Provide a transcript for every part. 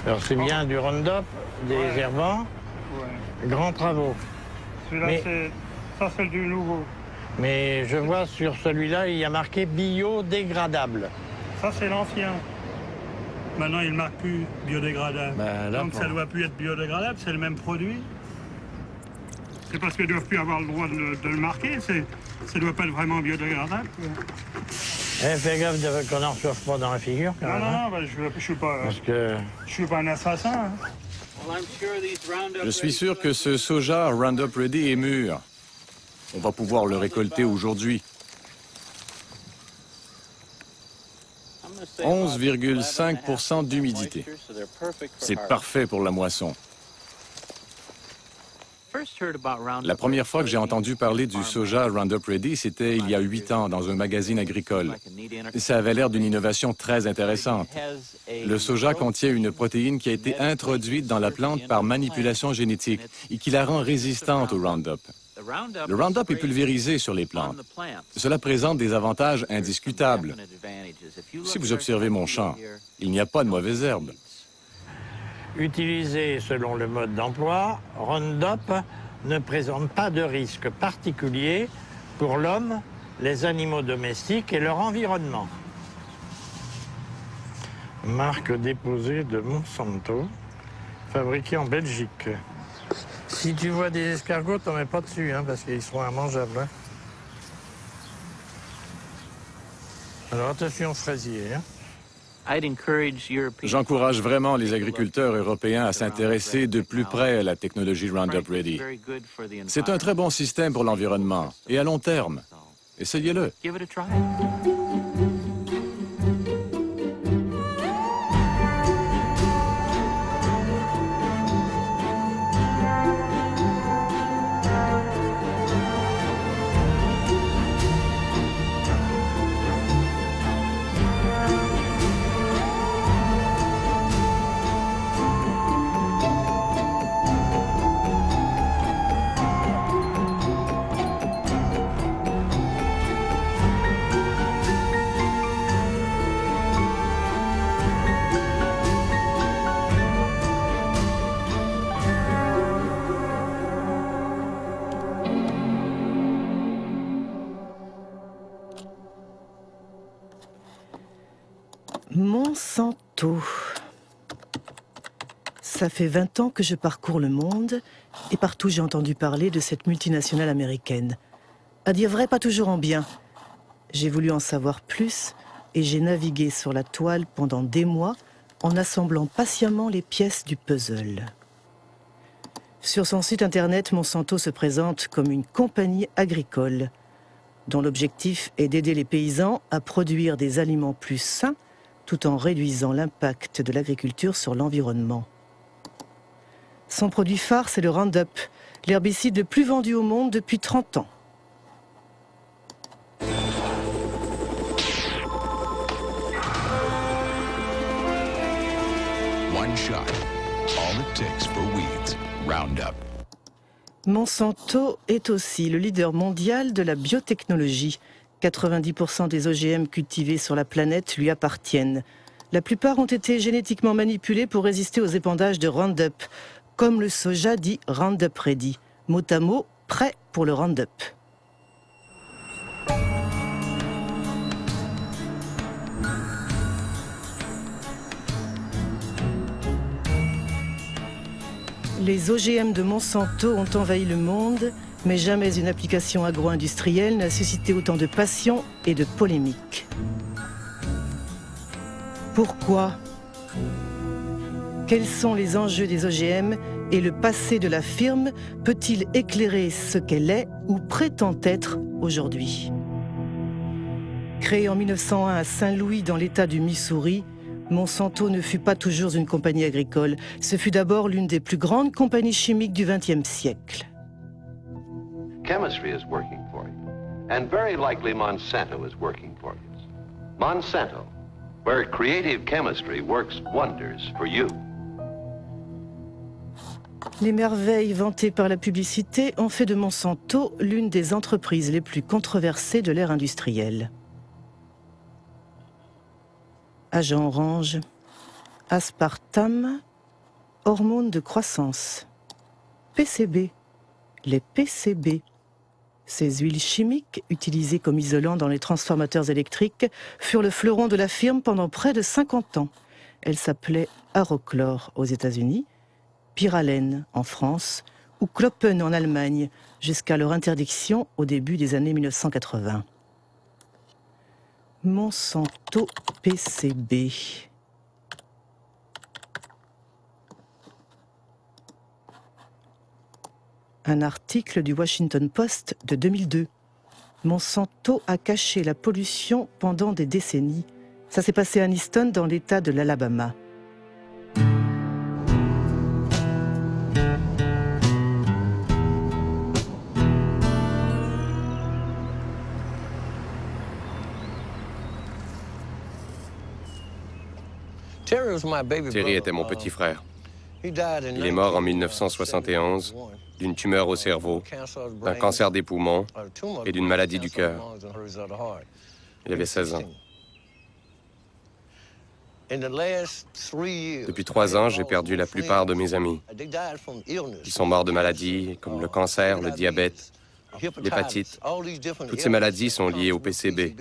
Alors c'est bien du Roundup, des herbants, grands travaux. Celui-là, ça c'est du nouveau. Mais je vois sur celui-là, il y a marqué biodégradable. Ça c'est l'ancien. Maintenant, il ne marque plus biodégradable. Donc ça ne doit plus être biodégradable, c'est le même produit. C'est parce qu'ils ne doivent plus avoir le droit de le marquer, ça ne doit pas être vraiment biodégradable. Fais gaffe qu'on n'en reçoive pas dans la figure. Quand même, non, je ne suis pas un assassin. Hein. Je suis sûr que ce soja Roundup Ready est mûr. On va pouvoir le récolter aujourd'hui. 11,5% d'humidité. C'est parfait pour la moisson. La première fois que j'ai entendu parler du soja Roundup Ready, c'était il y a 8 ans dans un magazine agricole. Ça avait l'air d'une innovation très intéressante. Le soja contient une protéine qui a été introduite dans la plante par manipulation génétique et qui la rend résistante au Roundup. Le Roundup est pulvérisé sur les plantes. Cela présente des avantages indiscutables. Si vous observez mon champ, il n'y a pas de mauvaises herbes. Utilisé selon le mode d'emploi, Roundup ne présente pas de risque particulier pour l'homme, les animaux domestiques et leur environnement. Marque déposée de Monsanto, fabriquée en Belgique. Si tu vois des escargots, t'en mets pas dessus, hein, parce qu'ils seront immangeables. Hein. Alors attention fraisier. Hein. J'encourage vraiment les agriculteurs européens à s'intéresser de plus près à la technologie Roundup Ready. C'est un très bon système pour l'environnement et à long terme. Essayez-le. Monsanto. Ça fait 20 ans que je parcours le monde et partout j'ai entendu parler de cette multinationale américaine. À dire vrai, pas toujours en bien. J'ai voulu en savoir plus et j'ai navigué sur la toile pendant des mois en assemblant patiemment les pièces du puzzle. Sur son site internet, Monsanto se présente comme une compagnie agricole dont l'objectif est d'aider les paysans à produire des aliments plus sains tout en réduisant l'impact de l'agriculture sur l'environnement. Son produit phare, c'est le Roundup, l'herbicide le plus vendu au monde depuis 30 ans. One shot. All it takes for weeds. Roundup. Monsanto est aussi le leader mondial de la biotechnologie. 90% des OGM cultivés sur la planète lui appartiennent. La plupart ont été génétiquement manipulés pour résister aux épandages de Roundup, comme le soja dit Roundup Ready, mot à mot, prêt pour le Roundup. Les OGM de Monsanto ont envahi le monde, mais jamais une application agro-industrielle n'a suscité autant de passion et de polémiques. Pourquoi? Quels sont les enjeux des OGM et le passé de la firme peut-il éclairer ce qu'elle est ou prétend être aujourd'hui? Créée en 1901 à Saint-Louis dans l'État du Missouri, Monsanto ne fut pas toujours une compagnie agricole. Ce fut d'abord l'une des plus grandes compagnies chimiques du XXe siècle. Chemistry is working for you, and very likely Monsanto is working for you. Monsanto, where creative chemistry works wonders for you. Les merveilles vantées par la publicité ont fait de Monsanto l'une des entreprises les plus controversées de l'ère industrielle. Agent orange, aspartame, hormones de croissance. PCB. Les PCB. Ces huiles chimiques, utilisées comme isolants dans les transformateurs électriques, furent le fleuron de la firme pendant près de 50 ans. Elles s'appelaient Arochlor aux États-Unis, Pyralène en France ou Kloppen en Allemagne, jusqu'à leur interdiction au début des années 1980. Monsanto PCB. Un article du Washington Post de 2002. Monsanto a caché la pollution pendant des décennies. Ça s'est passé à Aniston, dans l'État de l'Alabama. Terry était mon petit frère. Il est mort en 1971 d'une tumeur au cerveau, d'un cancer des poumons et d'une maladie du cœur. Il avait 16 ans. Depuis 3 ans, j'ai perdu la plupart de mes amis. Ils sont morts de maladies comme le cancer, le diabète, l'hépatite. Toutes ces maladies sont liées au PCB.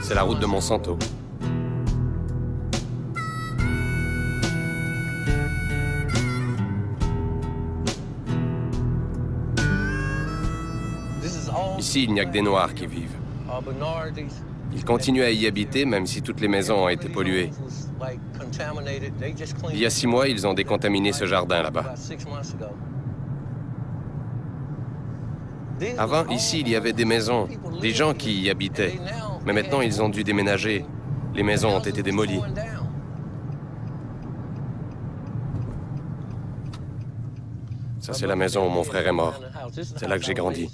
C'est la route de Monsanto. Ici, il n'y a que des Noirs qui vivent. Ils continuent à y habiter, même si toutes les maisons ont été polluées. Il y a 6 mois, ils ont décontaminé ce jardin là-bas. Avant, ici, il y avait des maisons, des gens qui y habitaient. Mais maintenant, ils ont dû déménager. Les maisons ont été démolies. Ça, c'est la maison où mon frère est mort. C'est là que j'ai grandi.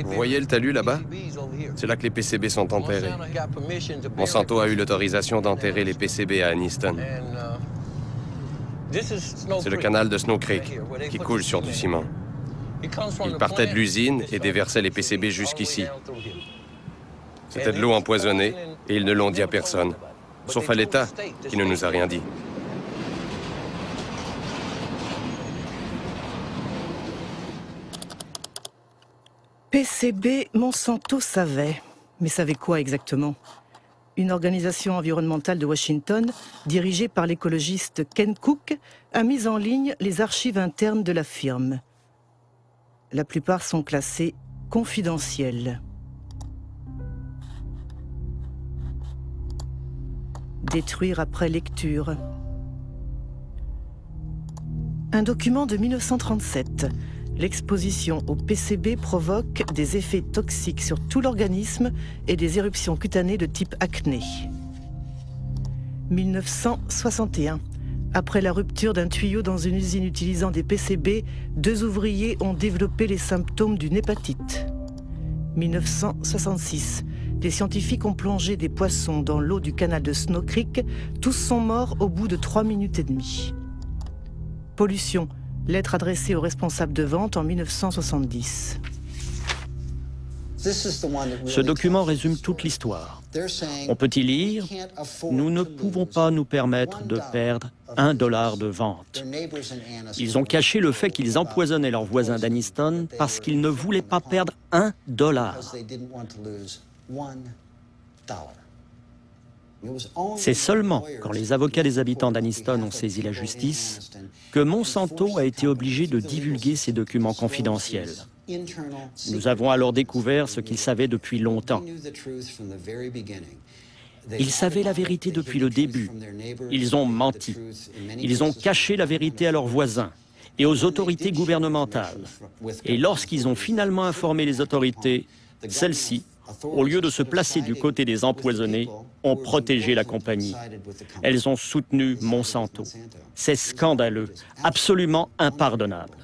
Vous voyez le talus là-bas? C'est là que les PCB sont enterrés. Monsanto a eu l'autorisation d'enterrer les PCB à Aniston. C'est le canal de Snow Creek qui coule sur du ciment. Il partait de l'usine et déversait les PCB jusqu'ici. C'était de l'eau empoisonnée et ils ne l'ont dit à personne, sauf à l'État qui ne nous a rien dit. PCB, Monsanto savait. Mais savait quoi exactement? Une organisation environnementale de Washington, dirigée par l'écologiste Ken Cook, a mis en ligne les archives internes de la firme. La plupart sont classées confidentielles. Détruire après lecture. Un document de 1937. L'exposition au PCB provoque des effets toxiques sur tout l'organisme et des éruptions cutanées de type acné. 1961. Après la rupture d'un tuyau dans une usine utilisant des PCB, 2 ouvriers ont développé les symptômes d'une hépatite. 1966. Des scientifiques ont plongé des poissons dans l'eau du canal de Snow Creek. Tous sont morts au bout de 3 minutes et demie. Pollution. Lettre adressée aux responsables de vente en 1970. Ce document résume toute l'histoire. On peut y lire « Nous ne pouvons pas nous permettre de perdre $1 de vente ». Ils ont caché le fait qu'ils empoisonnaient leurs voisins d'Aniston parce qu'ils ne voulaient pas perdre $1. C'est seulement quand les avocats des habitants d'Aniston ont saisi la justice que Monsanto a été obligé de divulguer ces documents confidentiels. Nous avons alors découvert ce qu'ils savaient depuis longtemps. Ils savaient la vérité depuis le début. Ils ont menti. Ils ont caché la vérité à leurs voisins et aux autorités gouvernementales. Et lorsqu'ils ont finalement informé les autorités, celles-ci, au lieu de se placer du côté des empoisonnés, ont protégé la compagnie. Elles ont soutenu Monsanto. C'est scandaleux, absolument impardonnable.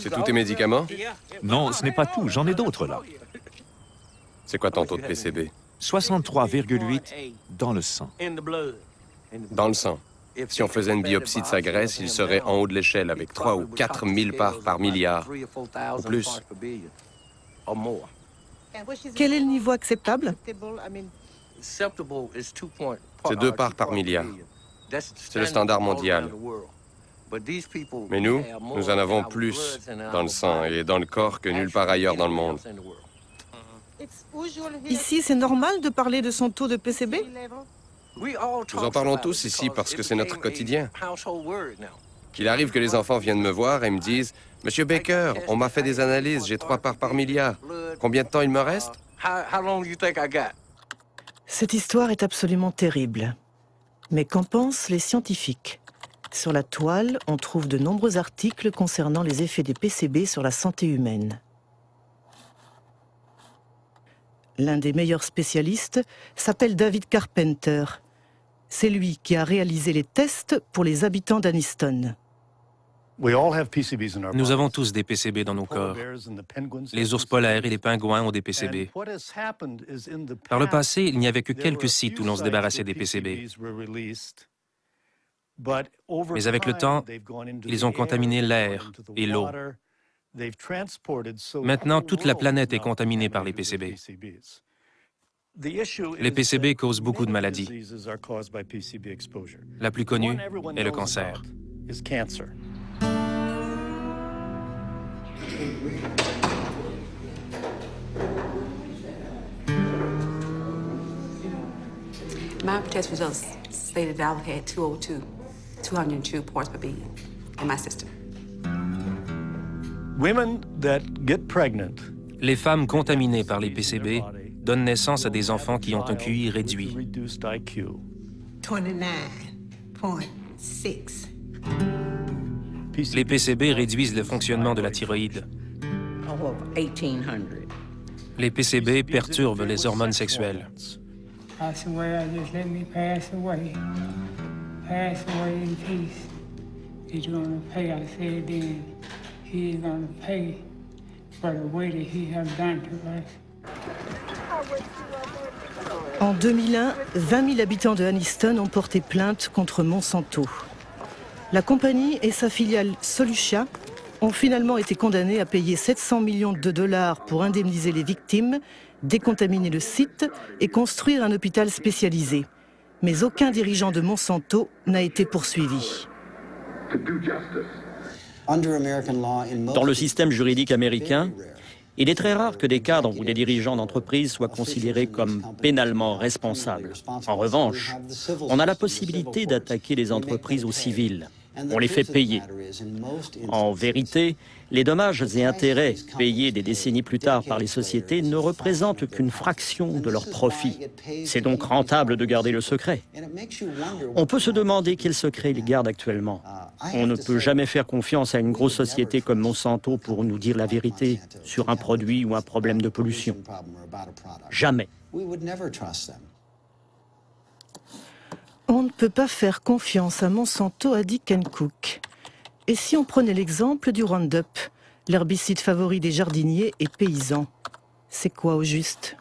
C'est tous tes médicaments? Non, ce n'est pas tout. J'en ai d'autres, là. C'est quoi ton taux de PCB? 63,8 dans le sang. Dans le sang. Si on faisait une biopsie de sa graisse, il serait en haut de l'échelle avec 3 ou 4 000 parts par milliard, ou plus. Quel est le niveau acceptable? C'est 2 parts par milliard. C'est le standard mondial. Mais nous en avons plus dans le sang et dans le corps que nulle part ailleurs dans le monde. Ici, c'est normal de parler de son taux de PCB? Nous en parlons tous ici parce que c'est notre quotidien. Qu'il arrive que les enfants viennent me voir et me disent « Monsieur Baker, on m'a fait des analyses, j'ai 3 parts par milliard. Combien de temps il me reste? » Cette histoire est absolument terrible. Mais qu'en pensent les scientifiques? Sur la toile, on trouve de nombreux articles concernant les effets des PCB sur la santé humaine. L'un des meilleurs spécialistes s'appelle David Carpenter. C'est lui qui a réalisé les tests pour les habitants d'Anniston. Nous avons tous des PCB dans nos corps. Les ours polaires et les pingouins ont des PCB. Par le passé, il n'y avait que quelques sites où l'on se débarrassait des PCB. Mais avec le temps, ils ont contaminé l'air et l'eau. Maintenant, toute la planète est contaminée par les PCB. Les PCB causent beaucoup de maladies. La plus connue est le cancer. My test results stated that I had 202 parts per billion in my system. Les femmes contaminées par les PCB donnent naissance à des enfants qui ont un QI réduit. 29.6. Les PCB réduisent le fonctionnement de la thyroïde. Les PCB perturbent les hormones sexuelles. Pass away, just let me pass away. Pass away in peace. He's gonna pay, I said then. He's gonna pay for the way that he has done to us. En 2001, 20 000 habitants de Anniston ont porté plainte contre Monsanto. La compagnie et sa filiale Solutia ont finalement été condamnés à payer 700 millions de dollars pour indemniser les victimes, décontaminer le site et construire un hôpital spécialisé. Mais aucun dirigeant de Monsanto n'a été poursuivi. Dans le système juridique américain, il est très rare que des cadres ou des dirigeants d'entreprise soient considérés comme pénalement responsables. En revanche, on a la possibilité d'attaquer les entreprises au civil. On les fait payer. En vérité, les dommages et intérêts payés des décennies plus tard par les sociétés ne représentent qu'une fraction de leurs profits. C'est donc rentable de garder le secret. On peut se demander quel secret ils gardent actuellement. On ne peut jamais faire confiance à une grosse société comme Monsanto pour nous dire la vérité sur un produit ou un problème de pollution. Jamais. On ne peut pas faire confiance à Monsanto, a dit Ken Cook. Et si on prenait l'exemple du Roundup, l'herbicide favori des jardiniers et paysans? C'est quoi au juste?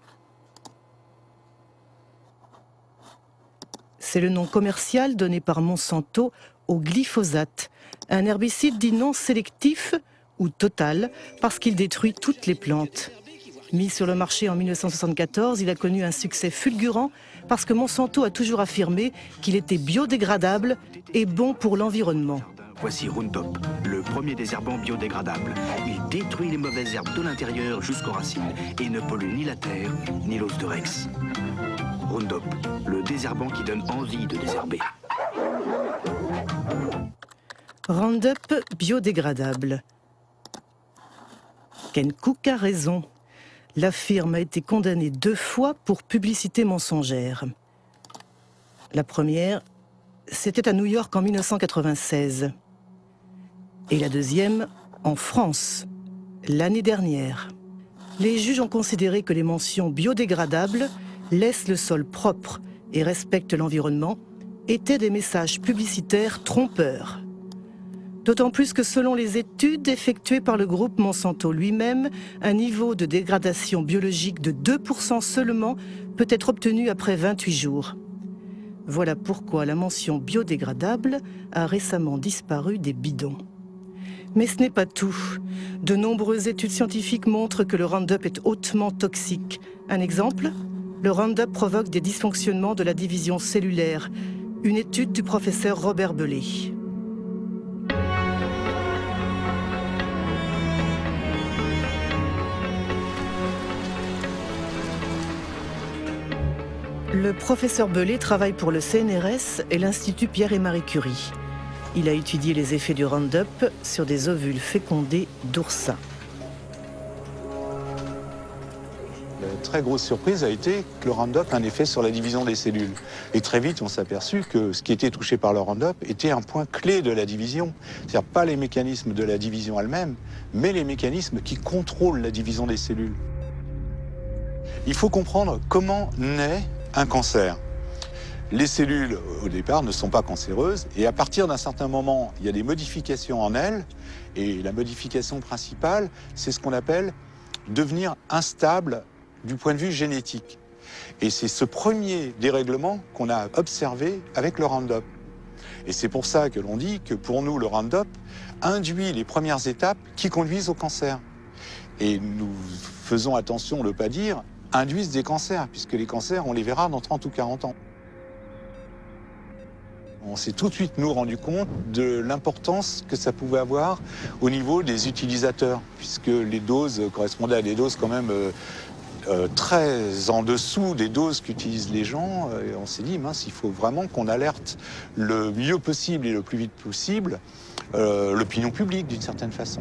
C'est le nom commercial donné par Monsanto au glyphosate, un herbicide dit non sélectif ou total parce qu'il détruit toutes les plantes. Mis sur le marché en 1974, il a connu un succès fulgurant parce que Monsanto a toujours affirmé qu'il était biodégradable et bon pour l'environnement. Voici Roundup, le premier désherbant biodégradable. Il détruit les mauvaises herbes de l'intérieur jusqu'aux racines et ne pollue ni la terre ni l'os de Rex. Roundup, le désherbant qui donne envie de désherber. Roundup biodégradable. Ken Cook a raison. La firme a été condamnée 2 fois pour publicité mensongère. La première, c'était à New York en 1996. Et la deuxième, en France, l'année dernière. Les juges ont considéré que les mentions biodégradables, laissent le sol propre et respectent l'environnement, étaient des messages publicitaires trompeurs. D'autant plus que selon les études effectuées par le groupe Monsanto lui-même, un niveau de dégradation biologique de 2% seulement peut être obtenu après 28 jours. Voilà pourquoi la mention biodégradable a récemment disparu des bidons. Mais ce n'est pas tout. De nombreuses études scientifiques montrent que le Roundup est hautement toxique. Un exemple ? Le Roundup provoque des dysfonctionnements de la division cellulaire. Une étude du professeur Robert Bellet. Le professeur Bellet travaille pour le CNRS et l'Institut Pierre et Marie Curie. Il a étudié les effets du Roundup sur des ovules fécondés d'oursins. La très grosse surprise a été que le Roundup a un effet sur la division des cellules. Et très vite, on s'est aperçu que ce qui était touché par le Roundup était un point clé de la division. C'est-à-dire pas les mécanismes de la division elle-même, mais les mécanismes qui contrôlent la division des cellules. Il faut comprendre comment naît un cancer. Les cellules, au départ, ne sont pas cancéreuses, et à partir d'un certain moment, il y a des modifications en elles, et la modification principale, c'est ce qu'on appelle devenir instable du point de vue génétique. Et c'est ce premier dérèglement qu'on a observé avec le Roundup. Et c'est pour ça que l'on dit que pour nous, le Roundup induit les premières étapes qui conduisent au cancer. Et nous faisons attention de ne pas dire induisent des cancers, puisque les cancers, on les verra dans 30 ou 40 ans. On s'est tout de suite, nous, rendu compte de l'importance que ça pouvait avoir au niveau des utilisateurs, puisque les doses correspondaient à des doses quand même très en dessous des doses qu'utilisent les gens. Et on s'est dit, mince, il faut vraiment qu'on alerte le mieux possible et le plus vite possible l'opinion publique, d'une certaine façon.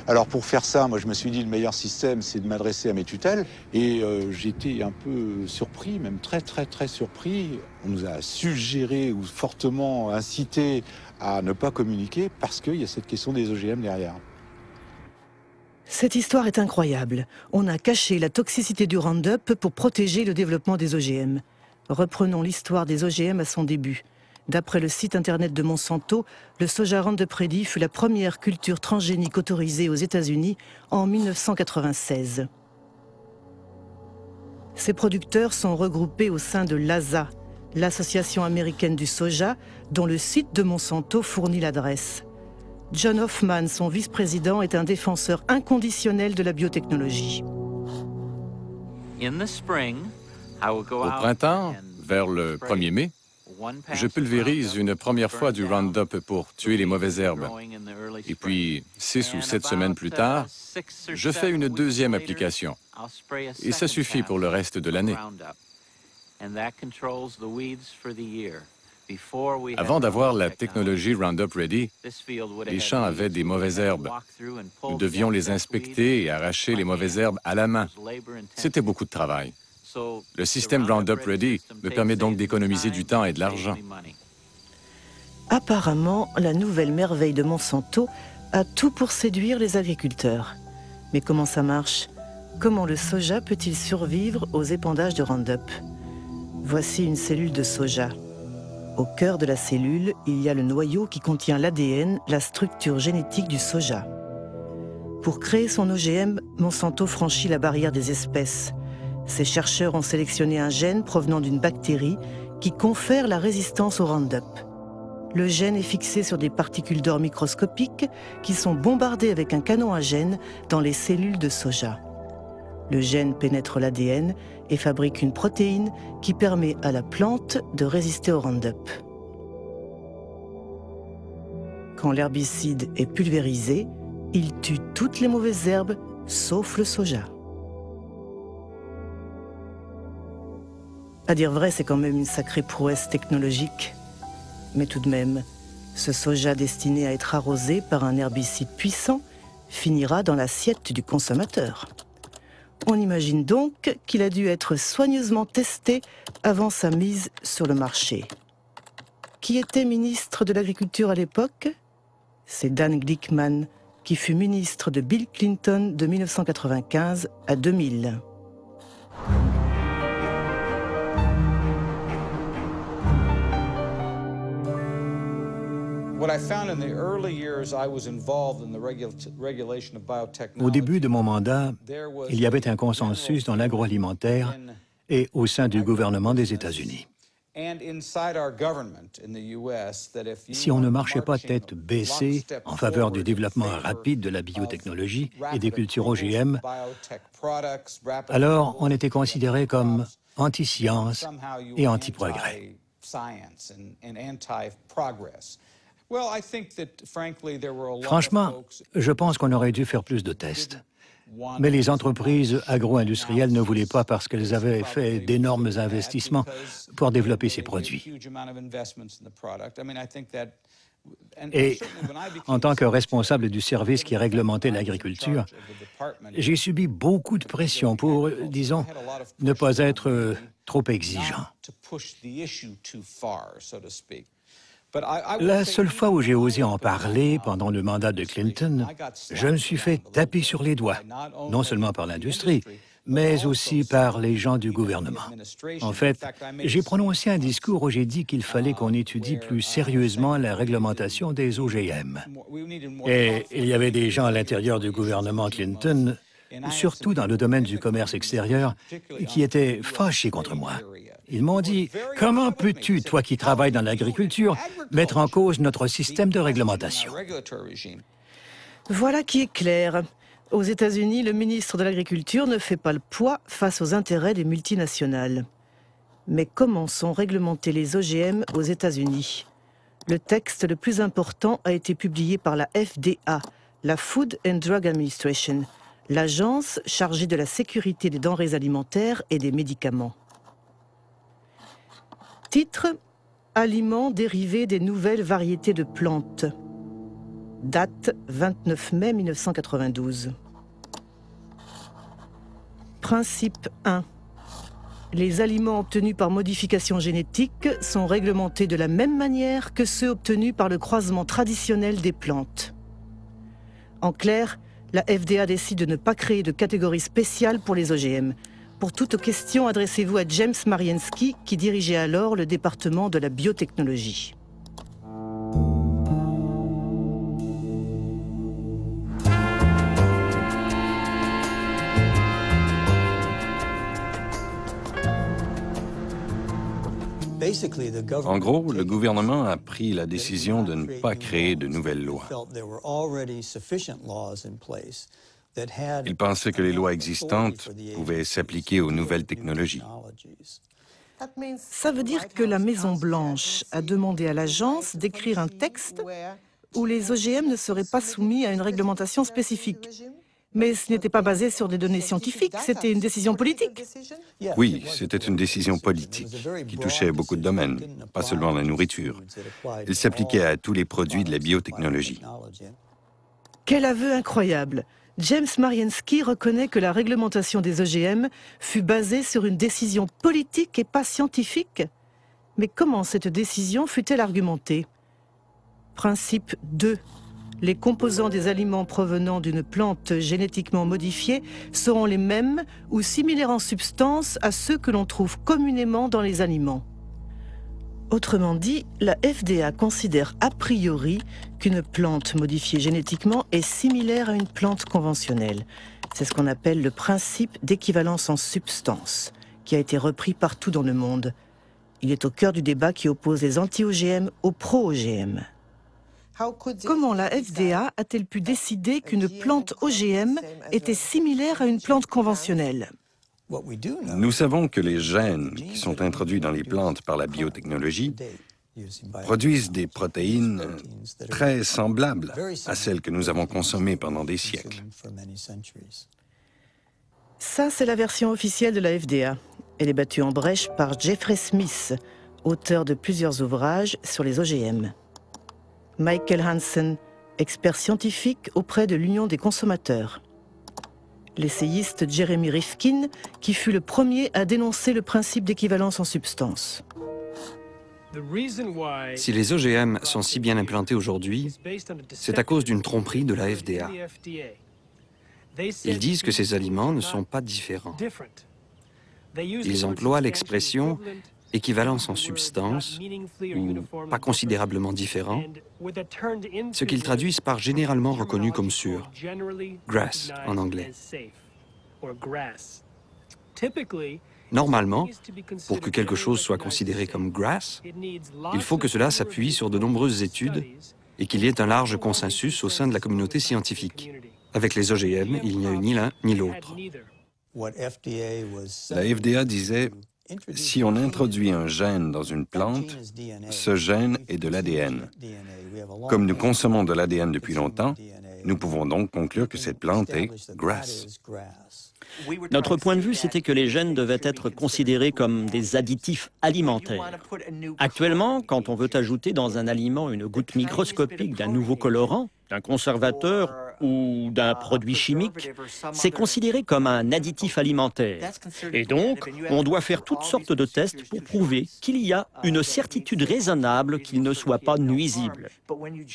Alors pour faire ça, moi je me suis dit, le meilleur système, c'est de m'adresser à mes tutelles. Et j'étais un peu surpris, même très surpris. On nous a suggéré ou fortement incité à ne pas communiquer parce qu'il y a cette question des OGM derrière. Cette histoire est incroyable. On a caché la toxicité du Roundup pour protéger le développement des OGM. Reprenons l'histoire des OGM à son début. D'après le site internet de Monsanto, le soja Roundup Ready fut la première culture transgénique autorisée aux États-Unis en 1996. Ces producteurs sont regroupés au sein de l'ASA, l'Association américaine du soja, dont le site de Monsanto fournit l'adresse. John Hoffman, son vice-président, est un défenseur inconditionnel de la biotechnologie. Au printemps, vers le 1er mai, je pulvérise une première fois du Roundup pour tuer les mauvaises herbes. Et puis, 6 ou 7 semaines plus tard, je fais une deuxième application. Et ça suffit pour le reste de l'année. Avant d'avoir la technologie Roundup Ready, les champs avaient des mauvaises herbes. Nous devions les inspecter et arracher les mauvaises herbes à la main. C'était beaucoup de travail. Le système Roundup Ready me permet donc d'économiser du temps et de l'argent. Apparemment, la nouvelle merveille de Monsanto a tout pour séduire les agriculteurs. Mais comment ça marche? Comment le soja peut-il survivre aux épandages de Roundup? Voici une cellule de soja. Au cœur de la cellule, il y a le noyau qui contient l'ADN, la structure génétique du soja. Pour créer son OGM, Monsanto franchit la barrière des espèces. Ces chercheurs ont sélectionné un gène provenant d'une bactérie qui confère la résistance au Roundup. Le gène est fixé sur des particules d'or microscopiques qui sont bombardées avec un canon à gènes dans les cellules de soja. Le gène pénètre l'ADN et fabrique une protéine qui permet à la plante de résister au Roundup. Quand l'herbicide est pulvérisé, il tue toutes les mauvaises herbes, sauf le soja. À dire vrai, c'est quand même une sacrée prouesse technologique. Mais tout de même, ce soja destiné à être arrosé par un herbicide puissant finira dans l'assiette du consommateur. On imagine donc qu'il a dû être soigneusement testé avant sa mise sur le marché. Qui était ministre de l'Agriculture à l'époque? C'est Dan Glickman, qui fut ministre de Bill Clinton de 1995 à 2000. Au début de mon mandat, il y avait un consensus dans l'agroalimentaire et au sein du gouvernement des États-Unis. Si on ne marchait pas tête baissée en faveur du développement rapide de la biotechnologie et des cultures OGM, alors on était considéré comme anti-science et anti-progrès. Franchement, je pense qu'on aurait dû faire plus de tests. Mais les entreprises agro-industrielles ne voulaient pas parce qu'elles avaient fait d'énormes investissements pour développer ces produits. Et en tant que responsable du service qui réglementait l'agriculture, j'ai subi beaucoup de pression pour, disons, ne pas être trop exigeant. La seule fois où j'ai osé en parler pendant le mandat de Clinton, je me suis fait taper sur les doigts, non seulement par l'industrie, mais aussi par les gens du gouvernement. En fait, j'ai prononcé un discours où j'ai dit qu'il fallait qu'on étudie plus sérieusement la réglementation des OGM. Et il y avait des gens à l'intérieur du gouvernement Clinton, surtout dans le domaine du commerce extérieur, qui étaient fâchés contre moi. Ils m'ont dit « Comment peux-tu, toi qui travailles dans l'agriculture, mettre en cause notre système de réglementation ?» Voilà qui est clair. Aux États-Unis, le ministre de l'Agriculture ne fait pas le poids face aux intérêts des multinationales. Mais comment sont réglementés les OGM aux États-Unis? Le texte le plus important a été publié par la FDA, la Food and Drug Administration, l'agence chargée de la sécurité des denrées alimentaires et des médicaments. Titre: Aliments dérivés des nouvelles variétés de plantes. Date: 29 mai 1992. Principe 1. Les aliments obtenus par modification génétique sont réglementés de la même manière que ceux obtenus par le croisement traditionnel des plantes. En clair, la FDA décide de ne pas créer de catégorie spéciale pour les OGM. Pour toute question, adressez-vous à James Mariensky, qui dirigeait alors le département de la biotechnologie. En gros, le gouvernement a pris la décision de ne pas créer de nouvelles lois. Il pensait que les lois existantes pouvaient s'appliquer aux nouvelles technologies. Ça veut dire que la Maison-Blanche a demandé à l'agence d'écrire un texte où les OGM ne seraient pas soumis à une réglementation spécifique. Mais ce n'était pas basé sur des données scientifiques, c'était une décision politique. Oui, c'était une décision politique qui touchait beaucoup de domaines, pas seulement la nourriture. Elle s'appliquait à tous les produits de la biotechnologie. Quel aveu incroyable! James Mariensky reconnaît que la réglementation des OGM fut basée sur une décision politique et pas scientifique. Mais comment cette décision fut-elle argumentée? Principe 2. Les composants des aliments provenant d'une plante génétiquement modifiée seront les mêmes ou similaires en substance à ceux que l'on trouve communément dans les aliments. Autrement dit, la FDA considère a priori qu'une plante modifiée génétiquement est similaire à une plante conventionnelle. C'est ce qu'on appelle le principe d'équivalence en substance, qui a été repris partout dans le monde. Il est au cœur du débat qui oppose les anti-OGM aux pro-OGM. Comment la FDA a-t-elle pu décider qu'une plante OGM était similaire à une plante conventionnelle? Nous savons que les gènes qui sont introduits dans les plantes par la biotechnologie produisent des protéines très semblables à celles que nous avons consommées pendant des siècles. Ça, c'est la version officielle de la FDA. Elle est battue en brèche par Jeffrey Smith, auteur de plusieurs ouvrages sur les OGM. Michael Hansen, expert scientifique auprès de l'Union des consommateurs. L'essayiste Jeremy Rifkin, qui fut le premier à dénoncer le principe d'équivalence en substance. Si les OGM sont si bien implantés aujourd'hui, c'est à cause d'une tromperie de la FDA. Ils disent que ces aliments ne sont pas différents. Ils emploient l'expression équivalence en substance, ou pas considérablement différent, ce qu'ils traduisent par généralement reconnu comme sûr, GRAS en anglais. Normalement, pour que quelque chose soit considéré comme GRAS, il faut que cela s'appuie sur de nombreuses études et qu'il y ait un large consensus au sein de la communauté scientifique. Avec les OGM, il n'y a eu ni l'un ni l'autre. La FDA disait, si on introduit un gène dans une plante, ce gène est de l'ADN. Comme nous consommons de l'ADN depuis longtemps, nous pouvons donc conclure que cette plante est GRAS. Notre point de vue, c'était que les gènes devaient être considérés comme des additifs alimentaires. Actuellement, quand on veut ajouter dans un aliment une goutte microscopique d'un nouveau colorant, d'un conservateur ou d'un produit chimique, c'est considéré comme un additif alimentaire. Et donc, on doit faire toutes sortes de tests pour prouver qu'il y a une certitude raisonnable qu'il ne soit pas nuisible.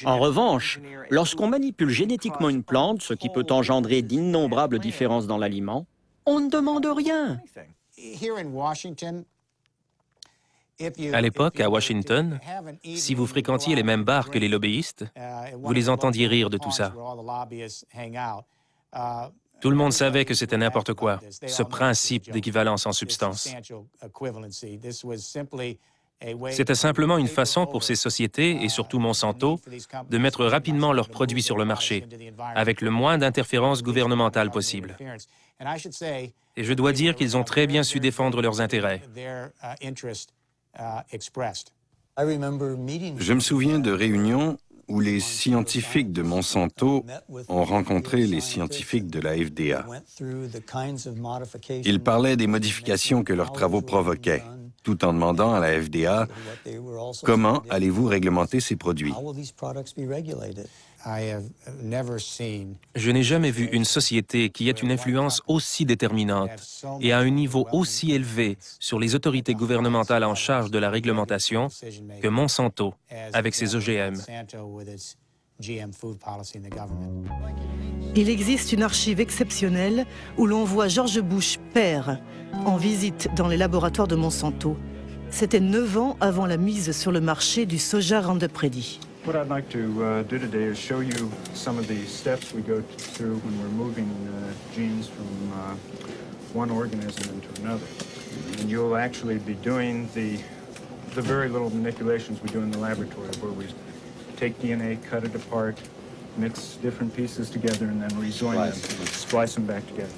En revanche, lorsqu'on manipule génétiquement une plante, ce qui peut engendrer d'innombrables différences dans l'aliment, on ne demande rien. À l'époque, à Washington, si vous fréquentiez les mêmes bars que les lobbyistes, vous les entendiez rire de tout ça. Tout le monde savait que c'était n'importe quoi, ce principe d'équivalence en substance. C'était simplement une façon pour ces sociétés, et surtout Monsanto, de mettre rapidement leurs produits sur le marché, avec le moins d'interférences gouvernementales possible. Et je dois dire qu'ils ont très bien su défendre leurs intérêts. Je me souviens de réunions où les scientifiques de Monsanto ont rencontré les scientifiques de la FDA. Ils parlaient des modifications que leurs travaux provoquaient, tout en demandant à la FDA comment allez-vous réglementer ces produits. Je n'ai jamais vu une société qui ait une influence aussi déterminante et à un niveau aussi élevé sur les autorités gouvernementales en charge de la réglementation que Monsanto avec ses OGM. Il existe une archive exceptionnelle où l'on voit George Bush, père, en visite dans les laboratoires de Monsanto. C'était 9 ans avant la mise sur le marché du soja Roundup Ready. What I'd like to do today is show you some of the steps we go through when we're moving genes from one organism into another. And you'll actually be doing the very little manipulations we do in the laboratory, where we take DNA, cut it apart, mix different pieces together, and then rejoin them, splice them back together.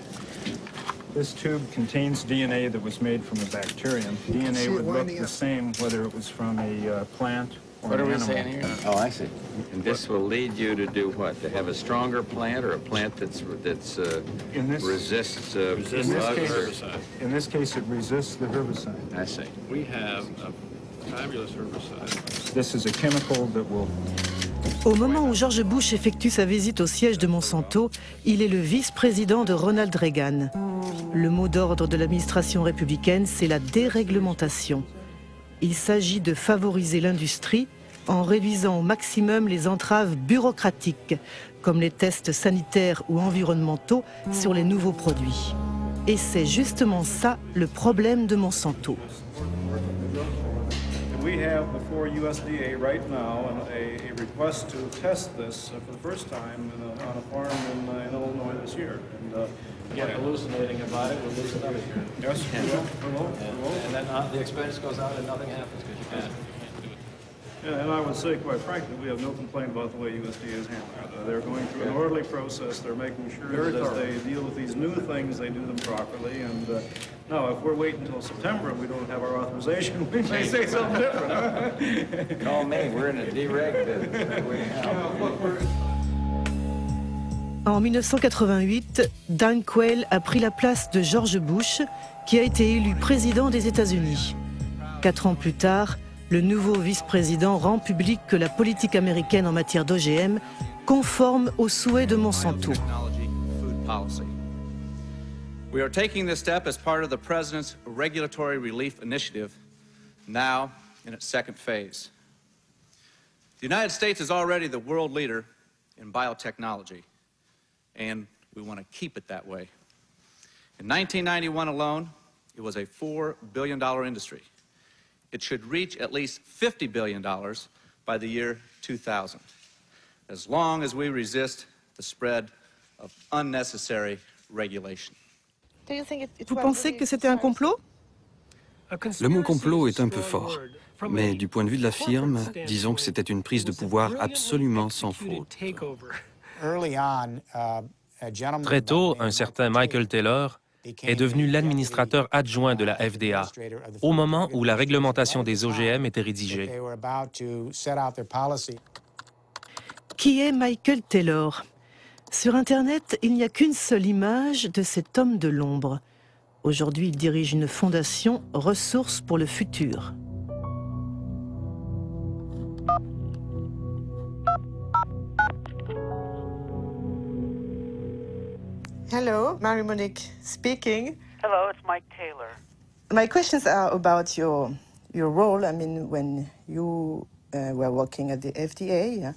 This tube contains DNA that was made from a bacterium. DNA would look the same whether it was from a plant. What are we saying here? Oh, I see. And this will lead you to do what? To have a stronger plant or a plant that's resists herbicide? In this case, it resists the herbicide. I see. We have a fabulous herbicide. This is a chemical that will... Au moment où George Bush effectue sa visite au siège de Monsanto, il est le vice-président de Ronald Reagan. Le mot d'ordre de l'administration républicaine, c'est la déréglementation. Il s'agit de favoriser l'industrie en réduisant au maximum les entraves bureaucratiques, comme les tests sanitaires ou environnementaux sur les nouveaux produits. Et c'est justement ça le problème de Monsanto. We have before USDA right now a request to test this for the first time on a farm in Illinois this year. And, Get hallucinating about it, we'll lose another year. Yes, we will. And then the expense goes out and nothing happens because you can't do it. Yeah, and I would say, quite frankly, we have no complaint about the way USDA is handling it. They're going through an orderly process. They're making sure that as they deal with these new things, they do them properly. And now, if we're waiting until September and we don't have our authorization, we may say something different. Huh? Call me. We're in a dereg business. En 1988, Dan Quayle a pris la place de George Bush, qui a été élu président des États-Unis. 4 ans plus tard, le nouveau vice-président rend public que la politique américaine en matière d'OGM conforme aux souhaits de Monsanto. We are taking this step as part of the President's Regulatory Relief Initiative, now in its second phase. The United States is already the world leader in biotechnology, and we want to keep it that way. In 1991 alone, it was a $4 billion industry. it should reach at least $50 billion by the year 2000, as long as we resist the spread of unnecessary regulation. Vous pensez que c'était un complot? Le mot complot est un peu fort, mais du point de vue de la firme, disons que c'était une prise de pouvoir absolument sans faute. Très tôt, un certain Michael Taylor est devenu l'administrateur adjoint de la FDA au moment où la réglementation des OGM était rédigée. Qui est Michael Taylor? Sur Internet, il n'y a qu'une seule image de cet homme de l'ombre. Aujourd'hui, il dirige une fondation Ressources pour le futur. Hello, Marie-Monique speaking. Hello, it's Mike Taylor. My questions are about your role. I mean, when you were working at the FDA,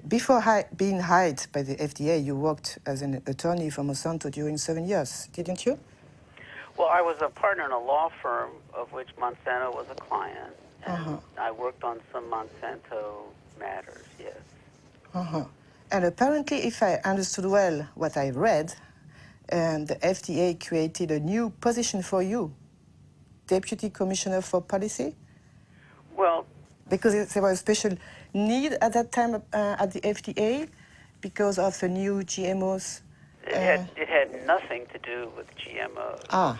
before being hired by the FDA, you worked as an attorney for Monsanto during 7 years, didn't you? Well, I was a partner in a law firm of which Monsanto was a client, and I worked on some Monsanto matters, yes. And apparently, if I understood well what I read, the FDA created a new position for you, Deputy Commissioner for Policy? Well, because there was a special need at that time at the FDA because of the new GMOs? It had nothing to do with GMOs.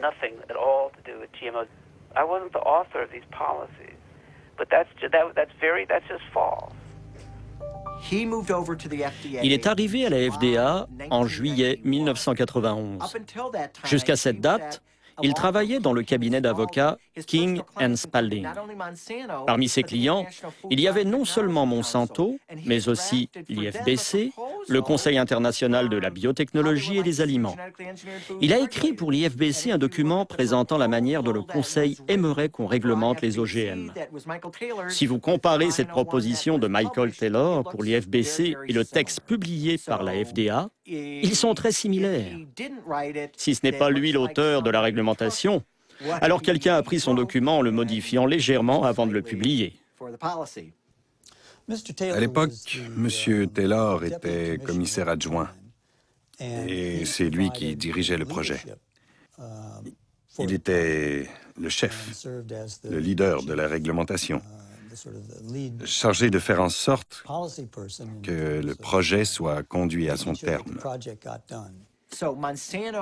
Nothing at all to do with GMOs. I wasn't the author of these policies, but that's just false. Il est arrivé à la FDA en juillet 1991. Jusqu'à cette date, il travaillait dans le cabinet d'avocats King & Spalding. Parmi ses clients, il y avait non seulement Monsanto, mais aussi l'IFBC, le Conseil international de la biotechnologie et des aliments. Il a écrit pour l'IFBC un document présentant la manière dont le Conseil aimerait qu'on réglemente les OGM. Si vous comparez cette proposition de Michael Taylor pour l'IFBC et le texte publié par la FDA, ils sont très similaires. Si ce n'est pas lui l'auteur de la réglementation, alors quelqu'un a pris son document en le modifiant légèrement avant de le publier. À l'époque, M. Taylor était commissaire adjoint et c'est lui qui dirigeait le projet. Il était le chef, le leader de la réglementation, chargé de faire en sorte que le projet soit conduit à son terme.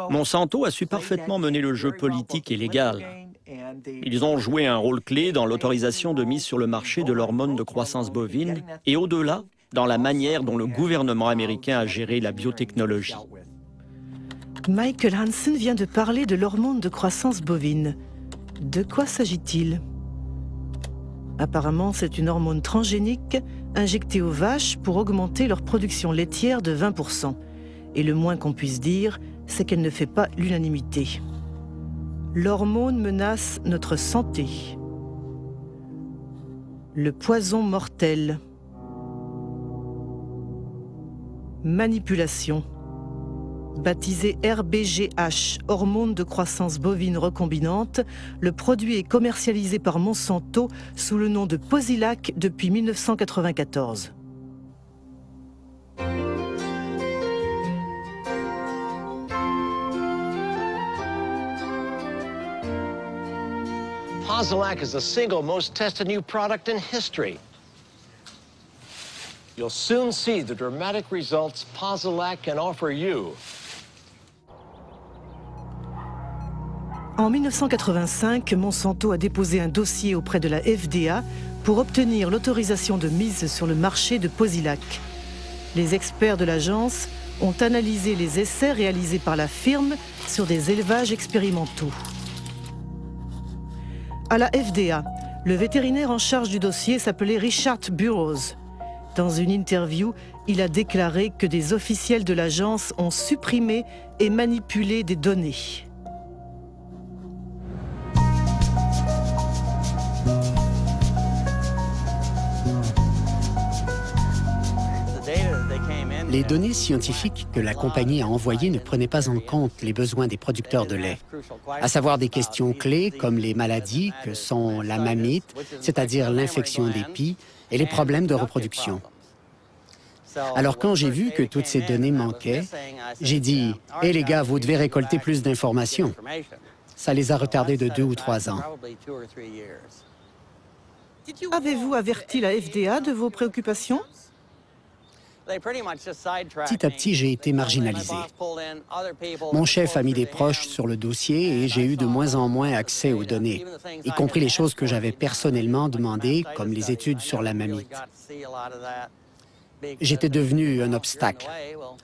Monsanto a su parfaitement mener le jeu politique et légal. Ils ont joué un rôle clé dans l'autorisation de mise sur le marché de l'hormone de croissance bovine et au-delà, dans la manière dont le gouvernement américain a géré la biotechnologie. Michael Hansen vient de parler de l'hormone de croissance bovine. De quoi s'agit-il? Apparemment, c'est une hormone transgénique injectée aux vaches pour augmenter leur production laitière de 20%. Et le moins qu'on puisse dire, c'est qu'elle ne fait pas l'unanimité. L'hormone menace notre santé. Le poison mortel. Manipulation. Baptisé RBGH, hormone de croissance bovine recombinante, le produit est commercialisé par Monsanto sous le nom de Posilac depuis 1994. Posilac is the single most tested new product in history. You'll soon see the dramatic results Posilac can offer you. En 1985, Monsanto a déposé un dossier auprès de la FDA pour obtenir l'autorisation de mise sur le marché de Posilac. Les experts de l'agence ont analysé les essais réalisés par la firme sur des élevages expérimentaux. À la FDA, le vétérinaire en charge du dossier s'appelait Richard Burroughs. Dans une interview, il a déclaré que des officiels de l'agence ont supprimé et manipulé des données. Les Les données scientifiques que la compagnie a envoyées ne prenaient pas en compte les besoins des producteurs de lait, à savoir des questions clés comme les maladies que sont la mamite, c'est-à-dire l'infection des pies, et les problèmes de reproduction. Alors quand j'ai vu que toutes ces données manquaient, j'ai dit « Hé les gars, vous devez récolter plus d'informations ». Ça les a retardés de 2 ou 3 ans. Avez-vous averti la FDA de vos préoccupations? Petit à petit, j'ai été marginalisé. Mon chef a mis des proches sur le dossier et j'ai eu de moins en moins accès aux données, y compris les choses que j'avais personnellement demandées, comme les études sur la mamite. J'étais devenu un obstacle.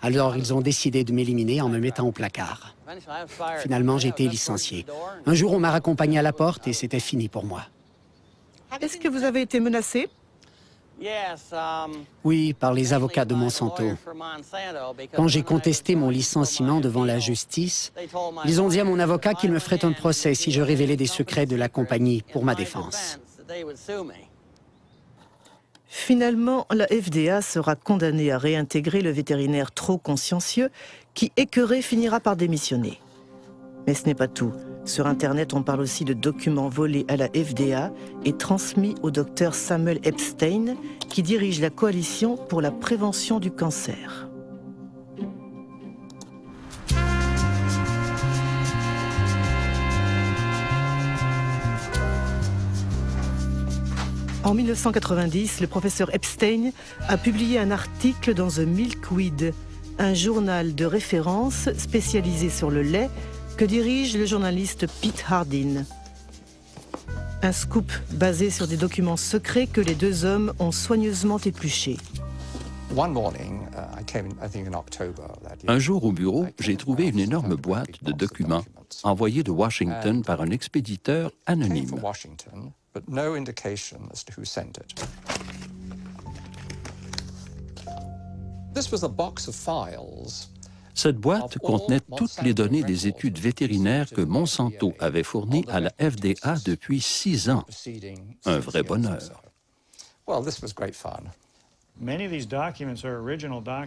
Alors, ils ont décidé de m'éliminer en me mettant au placard. Finalement, j'ai été licencié. Un jour, on m'a raccompagné à la porte et c'était fini pour moi. Est-ce que vous avez été menacé? Oui, par les avocats de Monsanto. Quand j'ai contesté mon licenciement devant la justice, ils ont dit à mon avocat qu'il me ferait un procès si je révélais des secrets de la compagnie pour ma défense. Finalement, la FDA sera condamnée à réintégrer le vétérinaire trop consciencieux qui, écœuré, finira par démissionner. Mais ce n'est pas tout. Sur Internet, on parle aussi de documents volés à la FDA et transmis au docteur Samuel Epstein, qui dirige la coalition pour la prévention du cancer. En 1990, le professeur Epstein a publié un article dans The Milkweed, un journal de référence spécialisé sur le lait que dirige le journaliste Pete Hardin. Un scoop basé sur des documents secrets que les deux hommes ont soigneusement épluchés. Un jour au bureau, j'ai trouvé une énorme boîte de documents envoyée de Washington par un expéditeur anonyme. Cette boîte contenait toutes les données des études vétérinaires que Monsanto avait fournies à la FDA depuis 6 ans. Un vrai bonheur.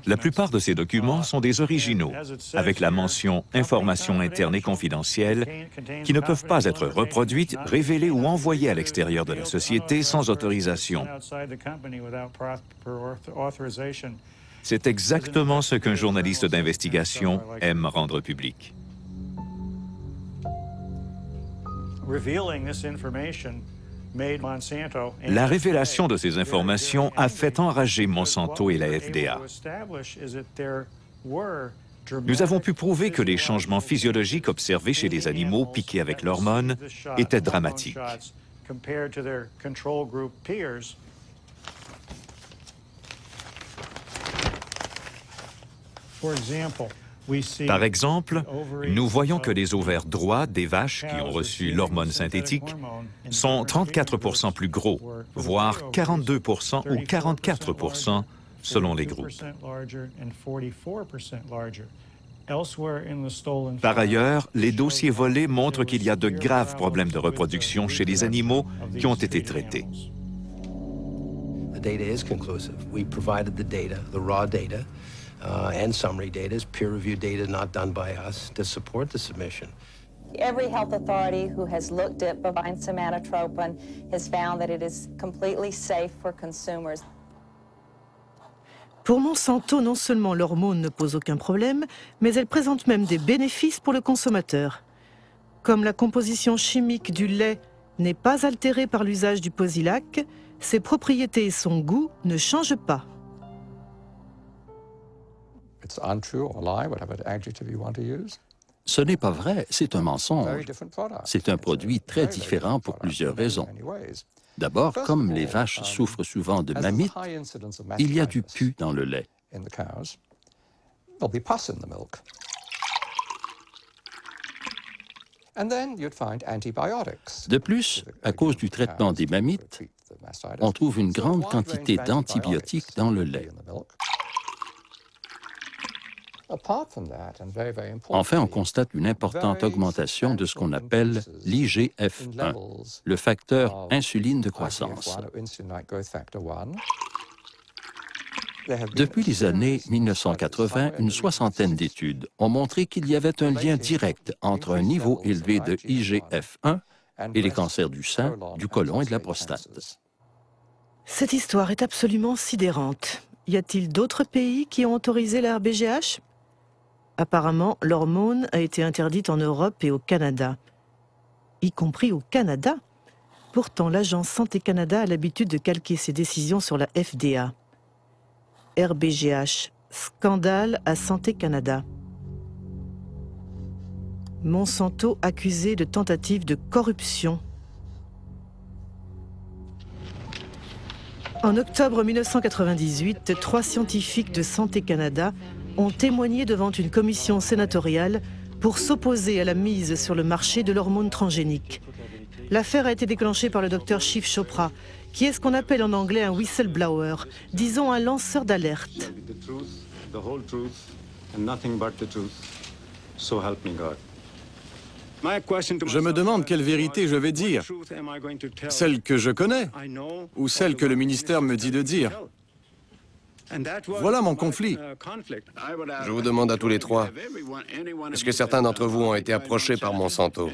La plupart de ces documents sont des originaux, avec la mention « Informations internes et confidentielles » qui ne peuvent pas être reproduites, révélées ou envoyées à l'extérieur de la société sans autorisation. C'est exactement ce qu'un journaliste d'investigation aime rendre public. La révélation de ces informations a fait enrager Monsanto et la FDA. Nous avons pu prouver que les changements physiologiques observés chez les animaux piqués avec l'hormone étaient dramatiques. Par exemple, nous voyons que les ovaires droits des vaches qui ont reçu l'hormone synthétique sont 34% plus gros, voire 42% ou 44% selon les groupes. Par ailleurs, les dossiers volés montrent qu'il y a de graves problèmes de reproduction chez les animaux qui ont été traités. The data is conclusive. We provided the data, the raw data. And summary data is peer-reviewed data not done by us to support the submission. Every health authority who has looked at bovine somatotropin has found that it is completely safe for consumers. Pour Monsanto, non seulement l'hormone ne pose aucun problème, mais elle présente même des bénéfices pour le consommateur. Comme la composition chimique du lait n'est pas altérée par l'usage du Posilac, ses propriétés et son goût ne changent pas. Ce n'est pas vrai, c'est un mensonge. C'est un produit très différent pour plusieurs raisons. D'abord, comme les vaches souffrent souvent de mamite, il y a du pus dans le lait. De plus, à cause du traitement des mammites, on trouve une grande quantité d'antibiotiques dans le lait. Enfin, on constate une importante augmentation de ce qu'on appelle l'IGF-1, le facteur insuline de croissance. Depuis les années 1980, une soixantaine d'études ont montré qu'il y avait un lien direct entre un niveau élevé de IGF-1 et les cancers du sein, du côlon et de la prostate. Cette histoire est absolument sidérante. Y a-t-il d'autres pays qui ont autorisé la RBGH? Apparemment, l'hormone a été interdite en Europe et au Canada. Y compris au Canada? Pourtant, l'agence Santé Canada a l'habitude de calquer ses décisions sur la FDA. RBGH, scandale à Santé Canada. Monsanto accusé de tentative de corruption. En octobre 1998, 3 scientifiques de Santé Canada ont témoigné devant une commission sénatoriale pour s'opposer à la mise sur le marché de l'hormone transgénique. L'affaire a été déclenchée par le docteur Shiv Chopra, qui est ce qu'on appelle en anglais un whistleblower, disons un lanceur d'alerte. Je me demande quelle vérité je vais dire. Celle que je connais ou celle que le ministère me dit de dire. Voilà mon conflit. Je vous demande à tous les trois, est-ce que certains d'entre vous ont été approchés par Monsanto?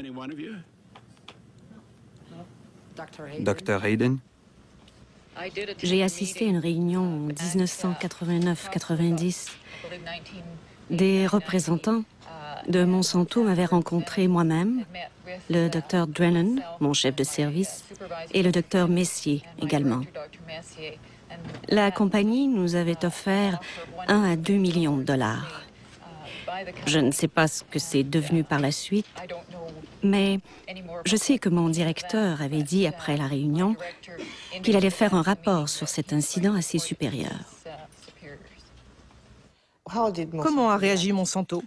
Dr. Hayden? J'ai assisté à une réunion en 1989-90. Des représentants de Monsanto m'avaient rencontré moi-même, le Dr. Drennan, mon chef de service, et le Dr. Messier également. La compagnie nous avait offert 1 à 2 millions de dollars. Je ne sais pas ce que c'est devenu par la suite, mais je sais que mon directeur avait dit après la réunion qu'il allait faire un rapport sur cet incident à ses supérieurs. Comment a réagi Monsanto?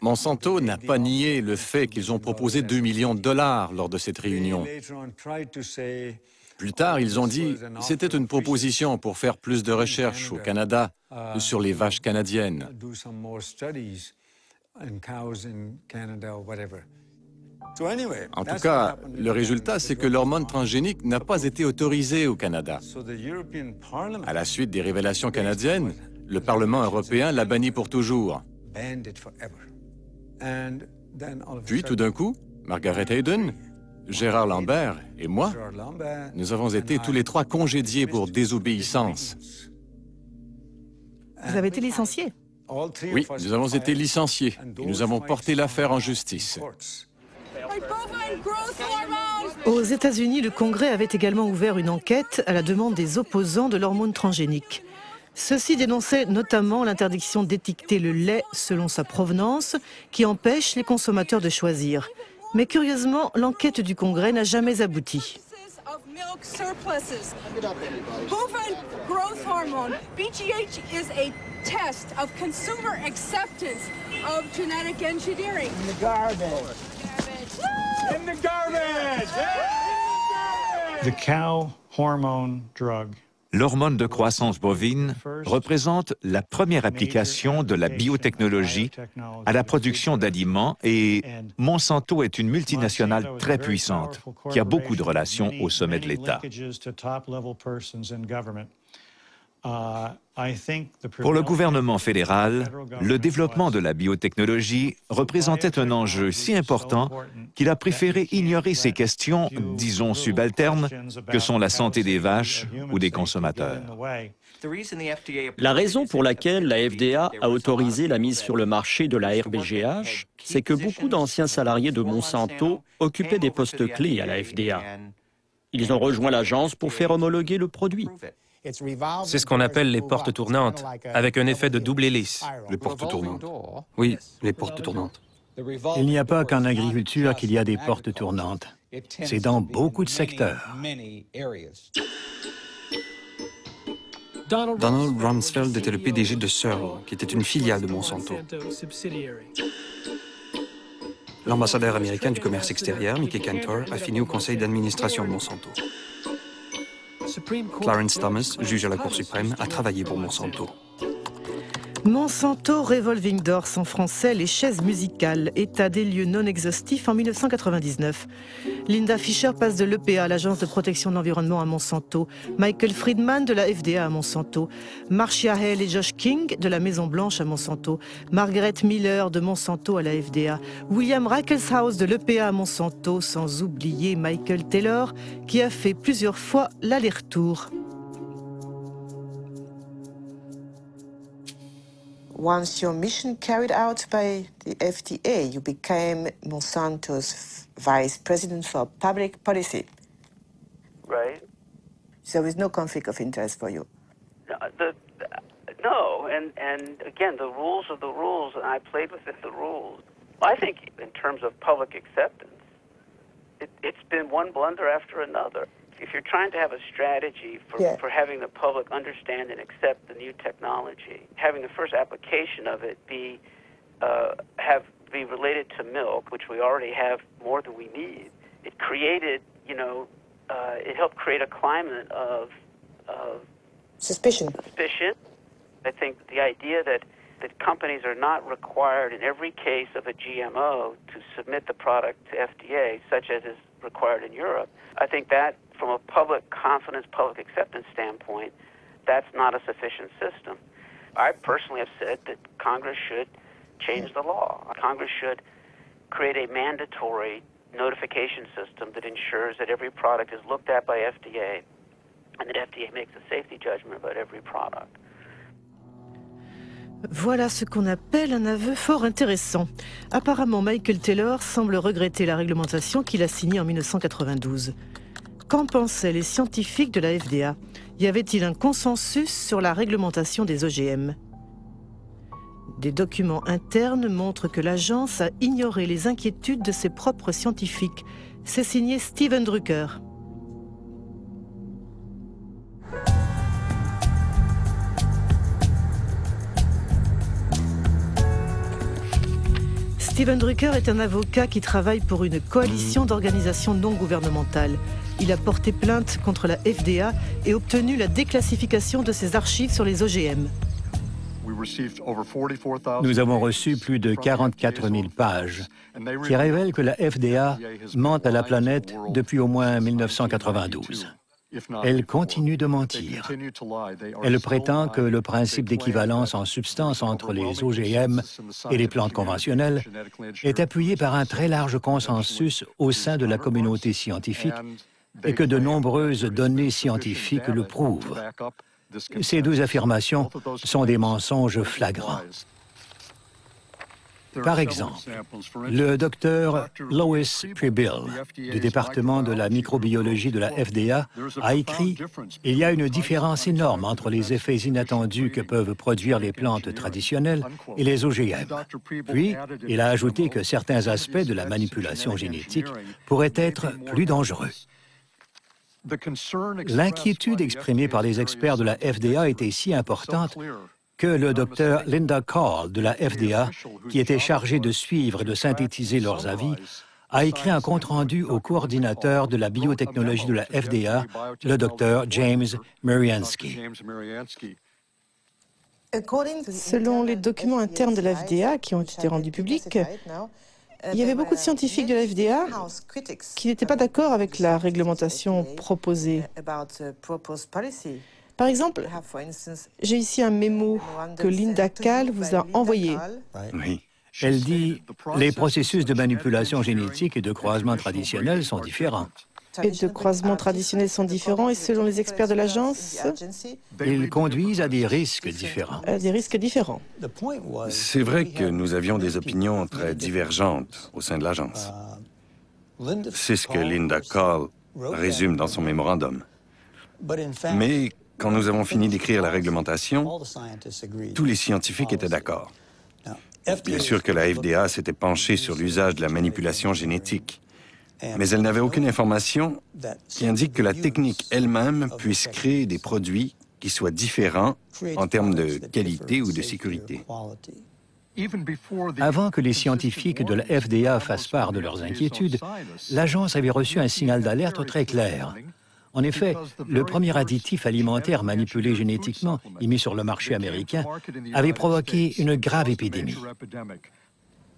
Monsanto n'a pas nié le fait qu'ils ont proposé 2 millions de dollars lors de cette réunion. Plus tard, ils ont dit que c'était une proposition pour faire plus de recherches au Canada sur les vaches canadiennes. En tout cas, le résultat, c'est que l'hormone transgénique n'a pas été autorisée au Canada. À la suite des révélations canadiennes, le Parlement européen l'a banni pour toujours. Puis, tout d'un coup, Margaret Hayden, Gérard Lambert et moi, nous avons été tous les trois congédiés pour désobéissance. Vous avez été licencié? Oui, nous avons été licenciés et nous avons porté l'affaire en justice. Aux États-Unis, le Congrès avait également ouvert une enquête à la demande des opposants de l'hormone transgénique. Ceux-ci dénonçaient notamment l'interdiction d'étiqueter le lait selon sa provenance, qui empêche les consommateurs de choisir. Mais curieusement, l'enquête du Congrès n'a jamais abouti. Bovine growth hormone, BGH, is a test of consumer acceptance of genetic engineering. In the garbage. In the garbage! The cow hormone drug. L'hormone de croissance bovine représente la première application de la biotechnologie à la production d'aliments et Monsanto est une multinationale très puissante qui a beaucoup de relations au sommet de l'État. Pour le gouvernement fédéral, le développement de la biotechnologie représentait un enjeu si important qu'il a préféré ignorer ces questions, disons subalternes, que sont la santé des vaches ou des consommateurs. La raison pour laquelle la FDA a autorisé la mise sur le marché de la RBGH, c'est que beaucoup d'anciens salariés de Monsanto occupaient des postes clés à la FDA. Ils ont rejoint l'agence pour faire homologuer le produit. C'est ce qu'on appelle les portes tournantes, avec un effet de double hélice. Les portes tournantes. Oui, les portes tournantes. Il n'y a pas qu'en agriculture qu'il y a des portes tournantes. C'est dans beaucoup de secteurs. Donald Rumsfeld était le PDG de Searle, qui était une filiale de Monsanto. L'ambassadeur américain du commerce extérieur, Mickey Cantor, a fini au conseil d'administration de Monsanto. Clarence Thomas, juge à la Cour suprême, a travaillé pour Monsanto. Monsanto Revolving Doors, en français les chaises musicales, état des lieux non exhaustif en 1999. Linda Fisher passe de l'EPA, l'Agence de protection de l'environnement, à Monsanto. Michael Friedman de la FDA à Monsanto. Marcia Hale et Josh King de la Maison Blanche à Monsanto. Margaret Miller de Monsanto à la FDA. William Rackelshaus de l'EPA à Monsanto, sans oublier Michael Taylor qui a fait plusieurs fois l'aller-retour. Once your mission carried out by the FDA, you became Monsanto's vice president for public policy. Right. So there is no conflict of interest for you. No, and again, the rules are the rules, and I played within the rules. I think in terms of public acceptance, it's been one blunder after another. If you're trying to have a strategy for having the public understand and accept the new technology, having the first application of it be related to milk, which we already have more than we need, it created, it helped create a climate of suspicion. I think the idea that companies are not required in every case of a GMO to submit the product to FDA, such as is required in Europe, I think that from a public confidence, public acceptance standpoint, that's not a sufficient system. I personally have said that Congress should change the law. Congress should create a mandatory notification system that ensures that every product is looked at by FDA and that FDA makes a safety judgment about every product. Voilà ce qu'on appelle un aveu fort intéressant. Apparemment, Michael Taylor semble regretter la réglementation qu'il a signée en 1992. Qu'en pensaient les scientifiques de la FDA? Y avait-il un consensus sur la réglementation des OGM? Des documents internes montrent que l'agence a ignoré les inquiétudes de ses propres scientifiques. C'est signé Steven Drucker. Steven Drucker est un avocat qui travaille pour une coalition d'organisations non gouvernementales. Il a porté plainte contre la FDA et obtenu la déclassification de ses archives sur les OGM. Nous avons reçu plus de 44 000 pages qui révèlent que la FDA ment à la planète depuis au moins 1992. Elle continue de mentir. Elle prétend que le principe d'équivalence en substance entre les OGM et les plantes conventionnelles est appuyé par un très large consensus au sein de la communauté scientifique et que de nombreuses données scientifiques le prouvent. Ces deux affirmations sont des mensonges flagrants. Par exemple, le docteur Lois Prebill du département de la microbiologie de la FDA a écrit « Il y a une différence énorme entre les effets inattendus que peuvent produire les plantes traditionnelles et les OGM. » Puis, il a ajouté que certains aspects de la manipulation génétique pourraient être plus dangereux. L'inquiétude exprimée par les experts de la FDA était si importante que le docteur Linda Call de la FDA, qui était chargé de suivre et de synthétiser leurs avis, a écrit un compte-rendu au coordinateur de la biotechnologie de la FDA, le docteur James Mariansky. Selon les documents internes de la FDA qui ont été rendus publics, il y avait beaucoup de scientifiques de la FDA qui n'étaient pas d'accord avec la réglementation proposée. Par exemple, j'ai ici un mémo que Linda Call vous a envoyé. Oui. Elle dit « Les processus de manipulation génétique et de croisement traditionnel sont différents. » Et de croisements traditionnels sont différents et selon les experts de l'agence, ils conduisent à des risques différents. C'est vrai que nous avions des opinions très divergentes au sein de l'agence. C'est ce que Linda Call résume dans son mémorandum. Mais quand nous avons fini d'écrire la réglementation, tous les scientifiques étaient d'accord. Bien sûr que la FDA s'était penchée sur l'usage de la manipulation génétique, mais elle n'avait aucune information qui indique que la technique elle-même puisse créer des produits qui soient différents en termes de qualité ou de sécurité. Avant que les scientifiques de la FDA fassent part de leurs inquiétudes, l'agence avait reçu un signal d'alerte très clair. En effet, le premier additif alimentaire manipulé génétiquement et mis sur le marché américain avait provoqué une grave épidémie.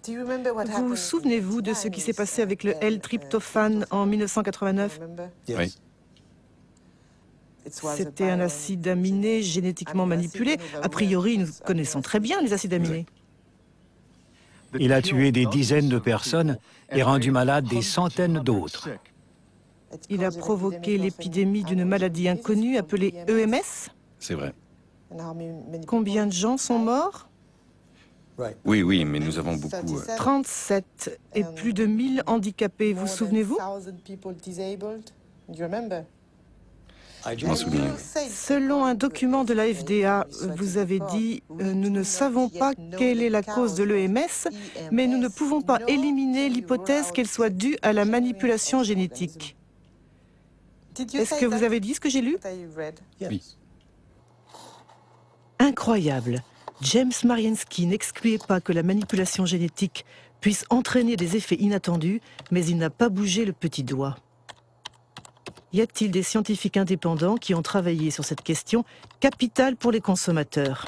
Vous souvenez-vous de ce qui s'est passé avec le L-tryptophane en 1989? Oui. C'était un acide aminé génétiquement manipulé. A priori, nous connaissons très bien les acides aminés. Il a tué des dizaines de personnes et rendu malades des centaines d'autres. Il a provoqué l'épidémie d'une maladie inconnue appelée EMS. C'est vrai. Combien de gens sont morts? Oui, oui, mais nous avons beaucoup... 37 et plus de 1000 handicapés, vous souvenez-vous? Je m'en souviens. Selon un document de la FDA, vous avez dit « Nous ne savons pas quelle est la cause de l'EMS, mais nous ne pouvons pas éliminer l'hypothèse qu'elle soit due à la manipulation génétique ». Est-ce que vous avez dit ce que j'ai lu? Oui. Incroyable. James Mariensky n'excluait pas que la manipulation génétique puisse entraîner des effets inattendus, mais il n'a pas bougé le petit doigt. Y a-t-il des scientifiques indépendants qui ont travaillé sur cette question capitale pour les consommateurs?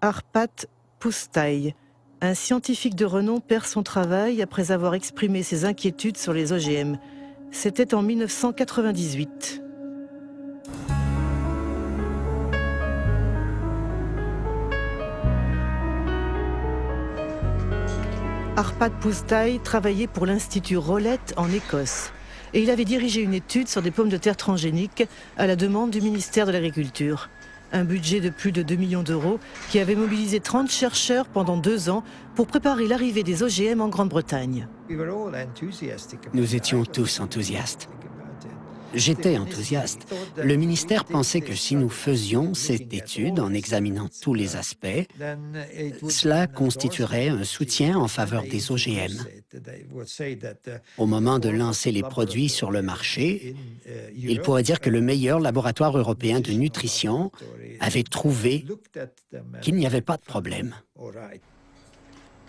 Arpat Pusztai, un scientifique de renom, perd son travail après avoir exprimé ses inquiétudes sur les OGM. C'était en 1998. Arpat Pusztai travaillait pour l'Institut Rowlett en Écosse et il avait dirigé une étude sur des pommes de terre transgéniques à la demande du ministère de l'Agriculture. Un budget de plus de 2 millions d'euros qui avait mobilisé 30 chercheurs pendant 2 ans pour préparer l'arrivée des OGM en Grande-Bretagne. Nous étions tous enthousiastes. J'étais enthousiaste. Le ministère pensait que si nous faisions cette étude en examinant tous les aspects, cela constituerait un soutien en faveur des OGM. Au moment de lancer les produits sur le marché, il pourrait dire que le meilleur laboratoire européen de nutrition avait trouvé qu'il n'y avait pas de problème.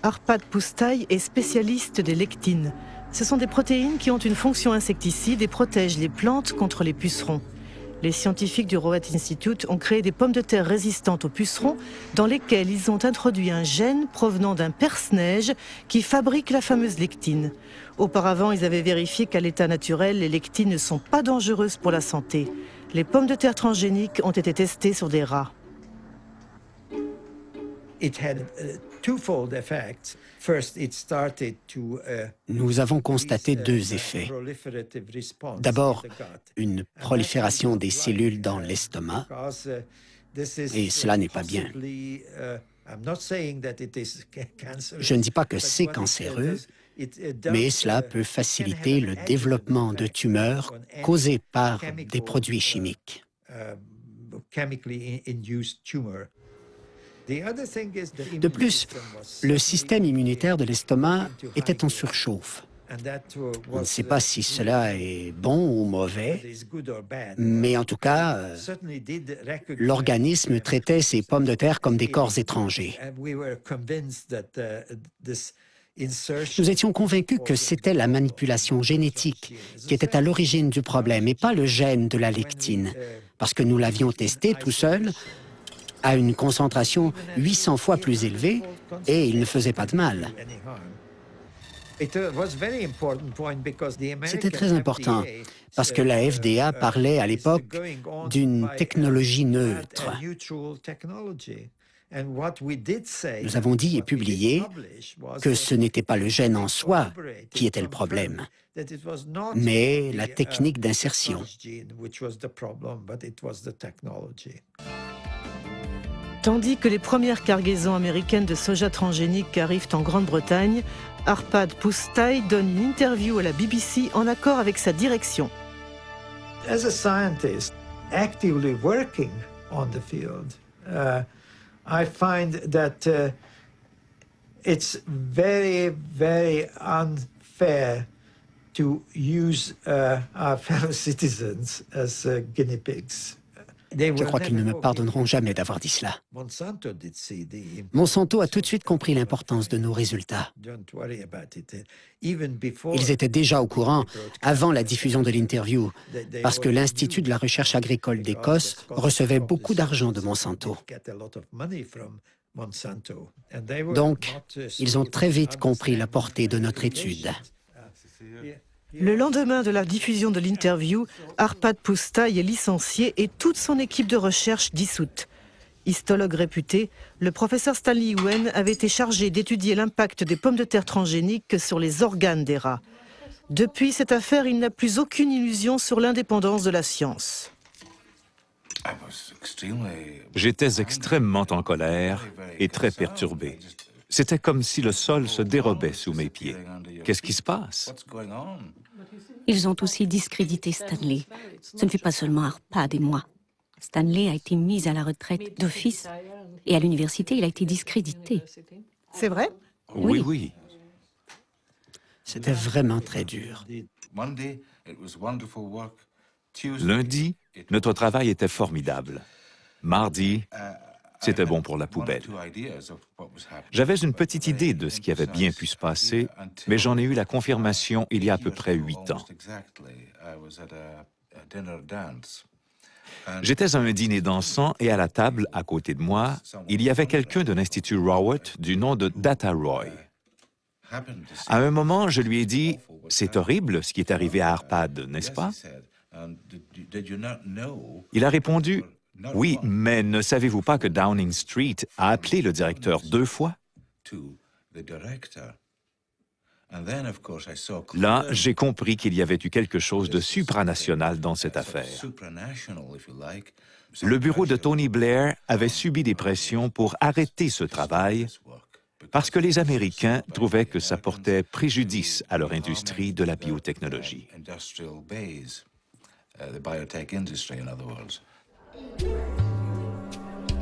Arpat Pusztai est spécialiste des lectines. Ce sont des protéines qui ont une fonction insecticide et protègent les plantes contre les pucerons. Les scientifiques du Rowlett Institute ont créé des pommes de terre résistantes aux pucerons dans lesquelles ils ont introduit un gène provenant d'un perce-neige qui fabrique la fameuse lectine. Auparavant, ils avaient vérifié qu'à l'état naturel, les lectines ne sont pas dangereuses pour la santé. Les pommes de terre transgéniques ont été testées sur des rats. Nous avons constaté 2 effets. D'abord, une prolifération des cellules dans l'estomac, et cela n'est pas bien. Je ne dis pas que c'est cancéreux, mais cela peut faciliter le développement de tumeurs causées par des produits chimiques. De plus, le système immunitaire de l'estomac était en surchauffe. On ne sait pas si cela est bon ou mauvais, mais en tout cas, l'organisme traitait ces pommes de terre comme des corps étrangers. Nous étions convaincus que c'était la manipulation génétique qui était à l'origine du problème et pas le gène de la lectine, parce que nous l'avions testé tout seul à une concentration 800 fois plus élevée et il ne faisait pas de mal. C'était très important parce que la FDA parlait à l'époque d'une technologie neutre. Nous avons dit et publié que ce n'était pas le gène en soi qui était le problème, mais la technique d'insertion. Tandis que les premières cargaisons américaines de soja transgénique arrivent en Grande-Bretagne, Arpat Pusztai donne une interview à la BBC en accord avec sa direction. As a scientist actively working on the field, I find that it's very, very unfair to use our fellow citizens as guinea pigs. Je crois qu'ils ne me pardonneront jamais d'avoir dit cela. Monsanto a tout de suite compris l'importance de nos résultats. Ils étaient déjà au courant avant la diffusion de l'interview, parce que l'Institut de la recherche agricole d'Écosse recevait beaucoup d'argent de Monsanto. Donc, ils ont très vite compris la portée de notre étude. Le lendemain de la diffusion de l'interview, Arpad Pusztai est licencié et toute son équipe de recherche dissoute. Histologue réputé, le professeur Stanley Yuen avait été chargé d'étudier l'impact des pommes de terre transgéniques sur les organes des rats. Depuis cette affaire, il n'a plus aucune illusion sur l'indépendance de la science. J'étais extrêmement en colère et très perturbé. C'était comme si le sol se dérobait sous mes pieds. Qu'est-ce qui se passe? Ils ont aussi discrédité Stanley. Ce ne fut pas seulement Arpad et moi. Stanley a été mis à la retraite d'office et à l'université, il a été discrédité. C'est vrai? Oui, oui. C'était vraiment très dur. Lundi, notre travail était formidable. Mardi, c'était bon pour la poubelle. J'avais une petite idée de ce qui avait bien pu se passer, mais j'en ai eu la confirmation il y a à peu près 8 ans. J'étais à un dîner dansant et à la table, à côté de moi, il y avait quelqu'un de l'Institut Rowett du nom de Data Roy. À un moment, je lui ai dit « C'est horrible ce qui est arrivé à Arpad, n'est-ce pas? » Il a répondu « Oui, mais ne savez-vous pas que Downing Street a appelé le directeur 2 fois? » Là, j'ai compris qu'il y avait eu quelque chose de supranational dans cette affaire. Le bureau de Tony Blair avait subi des pressions pour arrêter ce travail parce que les Américains trouvaient que ça portait préjudice à leur industrie de la biotechnologie.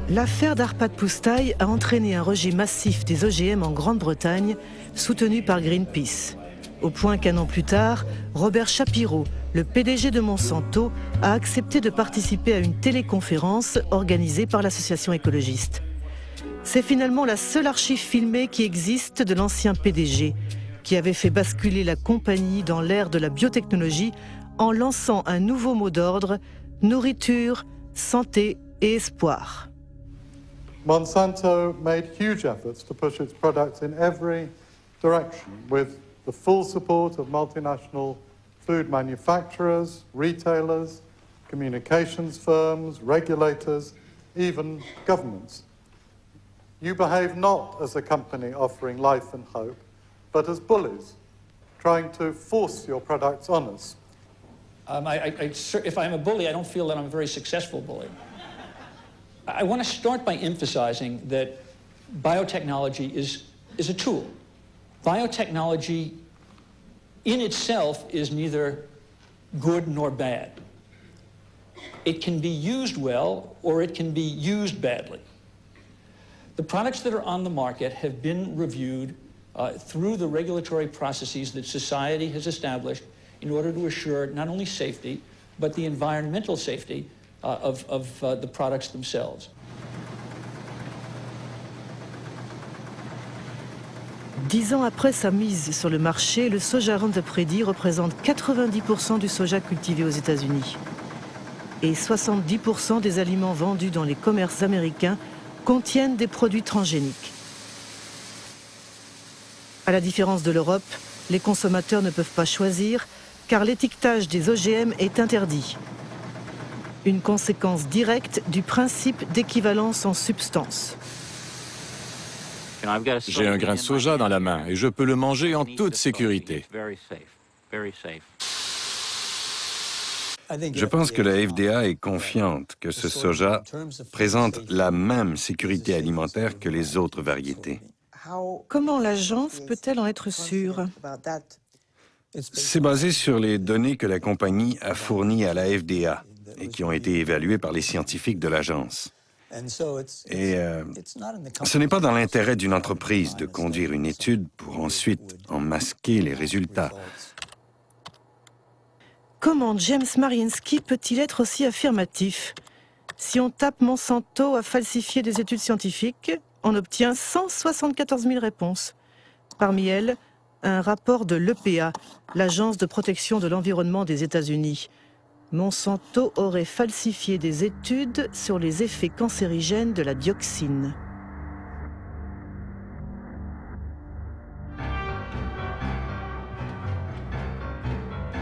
L'affaire d'Arpad Pusztai a entraîné un rejet massif des OGM en Grande-Bretagne, soutenu par Greenpeace. Au point qu'un an plus tard, Robert Shapiro, le PDG de Monsanto, a accepté de participer à une téléconférence organisée par l'association écologiste. C'est finalement la seule archive filmée qui existe de l'ancien PDG, qui avait fait basculer la compagnie dans l'ère de la biotechnologie en lançant un nouveau mot d'ordre, nourriture, santé et espoir. Monsanto made huge efforts to push its products in every direction with the full support of multinational food manufacturers, retailers, communications firms, regulators, even governments. You behave not as a company offering life and hope, but as bullies, trying to force your products on us. If I'm a bully, I don't feel that I'm a very successful bully. I want to start by emphasizing that biotechnology is a tool. Biotechnology in itself is neither good nor bad. It can be used well or it can be used badly. The products that are on the market have been reviewed through the regulatory processes that society has established in order to assure not only safety, but the environmental safety of the products themselves. Dix ans après sa mise sur le marché, le soja Roundup Ready représente 90% du soja cultivé aux États-Unis. Et 70% des aliments vendus dans les commerces américains contiennent des produits transgéniques. À la différence de l'Europe, les consommateurs ne peuvent pas choisir car l'étiquetage des OGM est interdit. Une conséquence directe du principe d'équivalence en substance. J'ai un grain de soja dans la main et je peux le manger en toute sécurité. Je pense que la FDA est confiante que ce soja présente la même sécurité alimentaire que les autres variétés. Comment l'agence peut-elle en être sûre? C'est basé sur les données que la compagnie a fournies à la FDA et qui ont été évaluées par les scientifiques de l'agence. Et ce n'est pas dans l'intérêt d'une entreprise de conduire une étude pour ensuite en masquer les résultats. Comment James Mariinsky peut-il être aussi affirmatif? Si on tape Monsanto a falsifié des études scientifiques, on obtient 174 000 réponses. Parmi elles, un rapport de l'EPA, l'Agence de protection de l'environnement des États-Unis. Monsanto aurait falsifié des études sur les effets cancérigènes de la dioxine.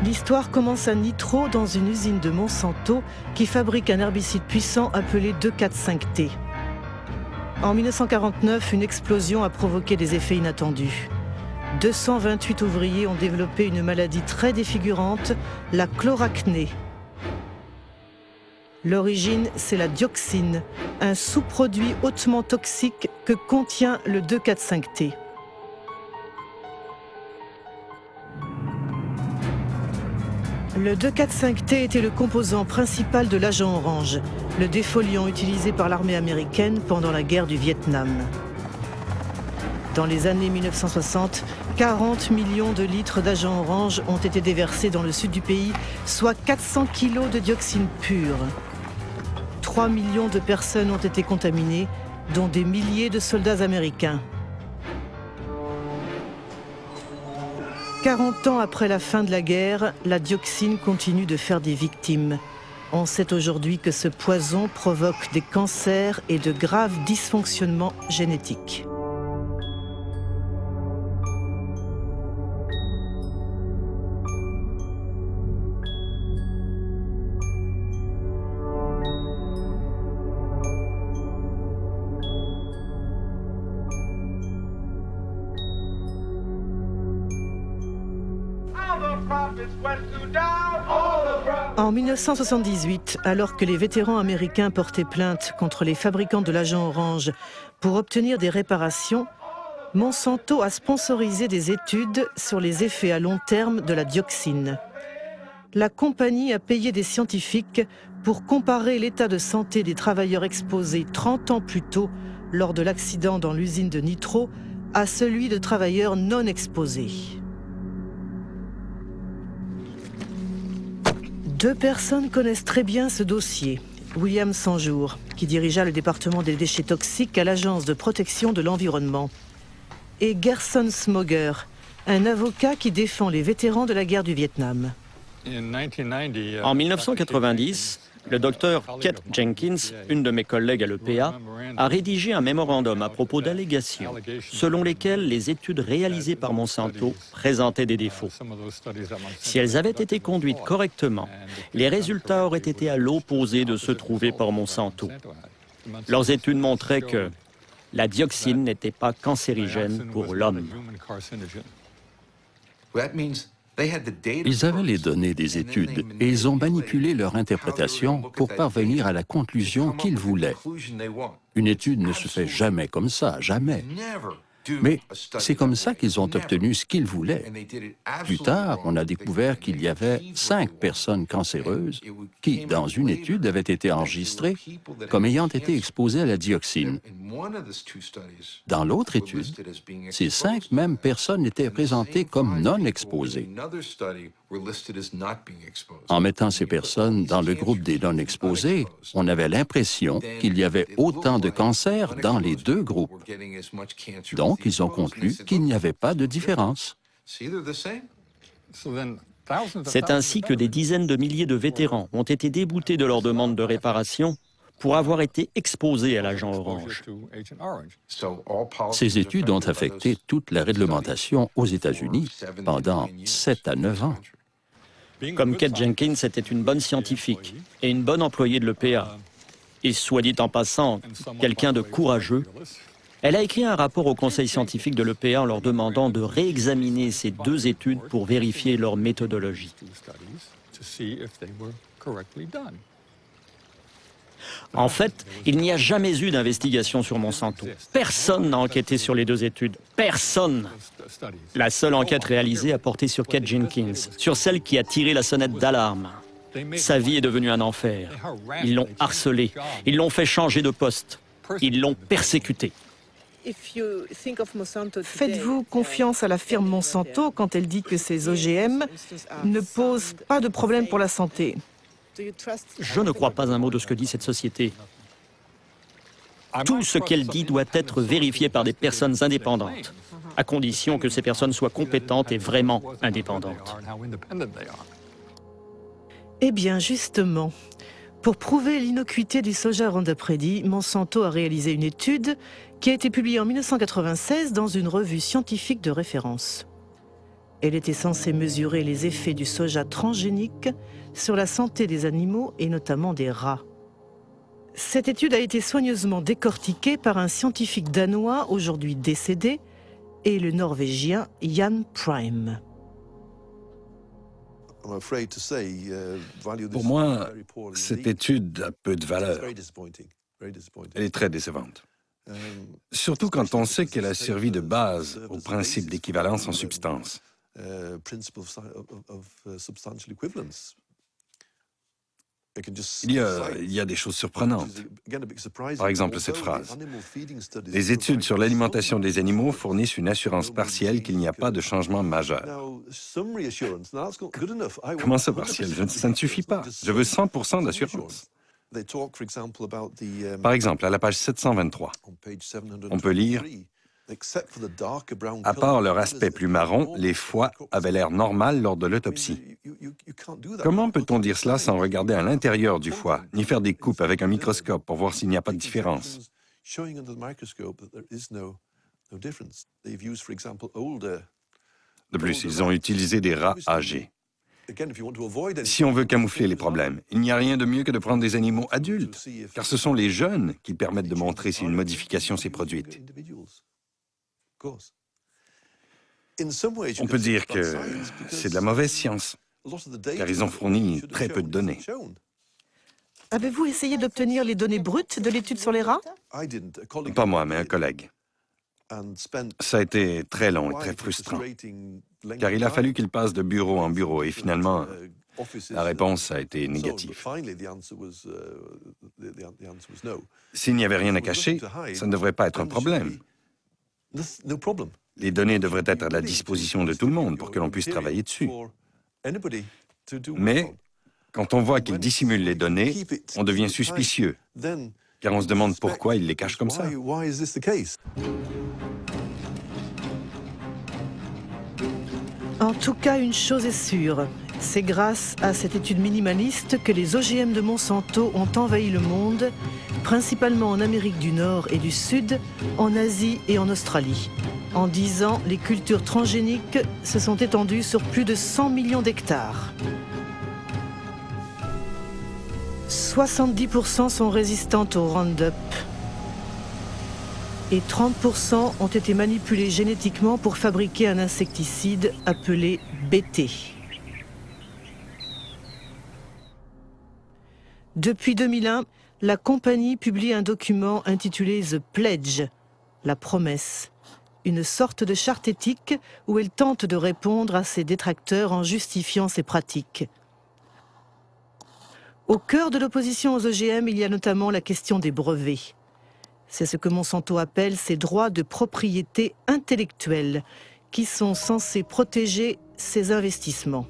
L'histoire commence à Nitro, dans une usine de Monsanto qui fabrique un herbicide puissant appelé 2,4,5-T. En 1949, une explosion a provoqué des effets inattendus. 228 ouvriers ont développé une maladie très défigurante, la chloracné. L'origine, c'est la dioxine, un sous-produit hautement toxique que contient le 2,4,5-T. Le 2,4,5-T était le composant principal de l'agent orange, le défoliant utilisé par l'armée américaine pendant la guerre du Vietnam. Dans les années 1960, 40 millions de litres d'agent orange ont été déversés dans le sud du pays, soit 400 kilos de dioxine pure. 3 millions de personnes ont été contaminées, dont des milliers de soldats américains. 40 ans après la fin de la guerre, la dioxine continue de faire des victimes. On sait aujourd'hui que ce poison provoque des cancers et de graves dysfonctionnements génétiques. En 1978, alors que les vétérans américains portaient plainte contre les fabricants de l'agent orange pour obtenir des réparations, Monsanto a sponsorisé des études sur les effets à long terme de la dioxine. La compagnie a payé des scientifiques pour comparer l'état de santé des travailleurs exposés 30 ans plus tôt lors de l'accident dans l'usine de Nitro à celui de travailleurs non exposés. 2 personnes connaissent très bien ce dossier. William Sanjour, qui dirigea le département des déchets toxiques à l'Agence de protection de l'environnement, et Gerson Smoger, un avocat qui défend les vétérans de la guerre du Vietnam. En 1990, le docteur Kate Jenkins, une de mes collègues à l'EPA, a rédigé un mémorandum à propos d'allégations selon lesquelles les études réalisées par Monsanto présentaient des défauts. Si elles avaient été conduites correctement, les résultats auraient été à l'opposé de ceux trouvés par Monsanto. Leurs études montraient que la dioxine n'était pas cancérigène pour l'homme. Ils avaient les données des études et ils ont manipulé leur interprétation pour parvenir à la conclusion qu'ils voulaient. Une étude ne se fait jamais comme ça, jamais. Mais c'est comme ça qu'ils ont obtenu ce qu'ils voulaient. Plus tard, on a découvert qu'il y avait 5 personnes cancéreuses qui, dans une étude, avaient été enregistrées comme ayant été exposées à la dioxine. Dans l'autre étude, ces 5 mêmes personnes étaient présentées comme non exposées. En mettant ces personnes dans le groupe des non exposés, on avait l'impression qu'il y avait autant de cancers dans les 2 groupes. Donc, ils ont conclu qu'il n'y avait pas de différence. C'est ainsi que des dizaines de milliers de vétérans ont été déboutés de leur demande de réparation pour avoir été exposés à l'agent orange. Ces études ont affecté toute la réglementation aux États-Unis pendant 7 à 9 ans. Comme Kate Jenkins était une bonne scientifique et une bonne employée de l'EPA, et soit dit en passant, quelqu'un de courageux, elle a écrit un rapport au conseil scientifique de l'EPA en leur demandant de réexaminer ces 2 études pour vérifier leur méthodologie. En fait, il n'y a jamais eu d'investigation sur Monsanto. Personne n'a enquêté sur les 2 études. Personne. La seule enquête réalisée a porté sur Kate Jenkins, sur celle qui a tiré la sonnette d'alarme. Sa vie est devenue un enfer. Ils l'ont harcelée. Ils l'ont fait changer de poste. Ils l'ont persécutée. Faites-vous confiance à la firme Monsanto quand elle dit que ces OGM ne posent pas de problème pour la santé? Je ne crois pas un mot de ce que dit cette société. Tout ce qu'elle dit doit être vérifié par des personnes indépendantes, à condition que ces personnes soient compétentes et vraiment indépendantes. Eh bien, justement, pour prouver l'innocuité du soja Roundup Ready, Monsanto a réalisé une étude qui a été publiée en 1996 dans une revue scientifique de référence. Elle était censée mesurer les effets du soja transgénique sur la santé des animaux et notamment des rats. Cette étude a été soigneusement décortiquée par un scientifique danois aujourd'hui décédé et le norvégien Jan Prime. Pour moi, cette étude a peu de valeur. Elle est très décevante. Surtout quand on sait qu'elle a servi de base au principe d'équivalence en substance. Il y a des choses surprenantes. Par exemple, cette phrase. Les études sur l'alimentation des animaux fournissent une assurance partielle qu'il n'y a pas de changement majeur. Comment ça partiel? Ça ne suffit pas. Je veux 100% d'assurance. Par exemple, à la page 723, on peut lire « À part leur aspect plus marron, les foies avaient l'air normal lors de l'autopsie. » Comment peut-on dire cela sans regarder à l'intérieur du foie, ni faire des coupes avec un microscope pour voir s'il n'y a pas de différence? De plus, ils ont utilisé des rats âgés. Si on veut camoufler les problèmes, il n'y a rien de mieux que de prendre des animaux adultes, car ce sont les jeunes qui permettent de montrer si une modification s'est produite. On peut dire que c'est de la mauvaise science, car ils ont fourni très peu de données. Avez-vous essayé d'obtenir les données brutes de l'étude sur les rats? Pas moi, mais un collègue. Ça a été très long et très frustrant, car il a fallu qu'il passe de bureau en bureau, et finalement, la réponse a été négative. S'il n'y avait rien à cacher, ça ne devrait pas être un problème. Les données devraient être à la disposition de tout le monde pour que l'on puisse travailler dessus. Mais quand on voit qu'ils dissimulent les données, on devient suspicieux, car on se demande pourquoi ils les cachent comme ça. En tout cas, une chose est sûre, c'est grâce à cette étude minimaliste que les OGM de Monsanto ont envahi le monde, principalement en Amérique du Nord et du Sud, en Asie et en Australie. En 10 ans, les cultures transgéniques se sont étendues sur plus de 100 millions d'hectares. 70% sont résistantes au Roundup et 30% ont été manipulés génétiquement pour fabriquer un insecticide appelé BT. Depuis 2001, la compagnie publie un document intitulé The Pledge, la promesse, une sorte de charte éthique où elle tente de répondre à ses détracteurs en justifiant ses pratiques. Au cœur de l'opposition aux OGM, il y a notamment la question des brevets. C'est ce que Monsanto appelle ses droits de propriété intellectuelle, qui sont censés protéger ses investissements.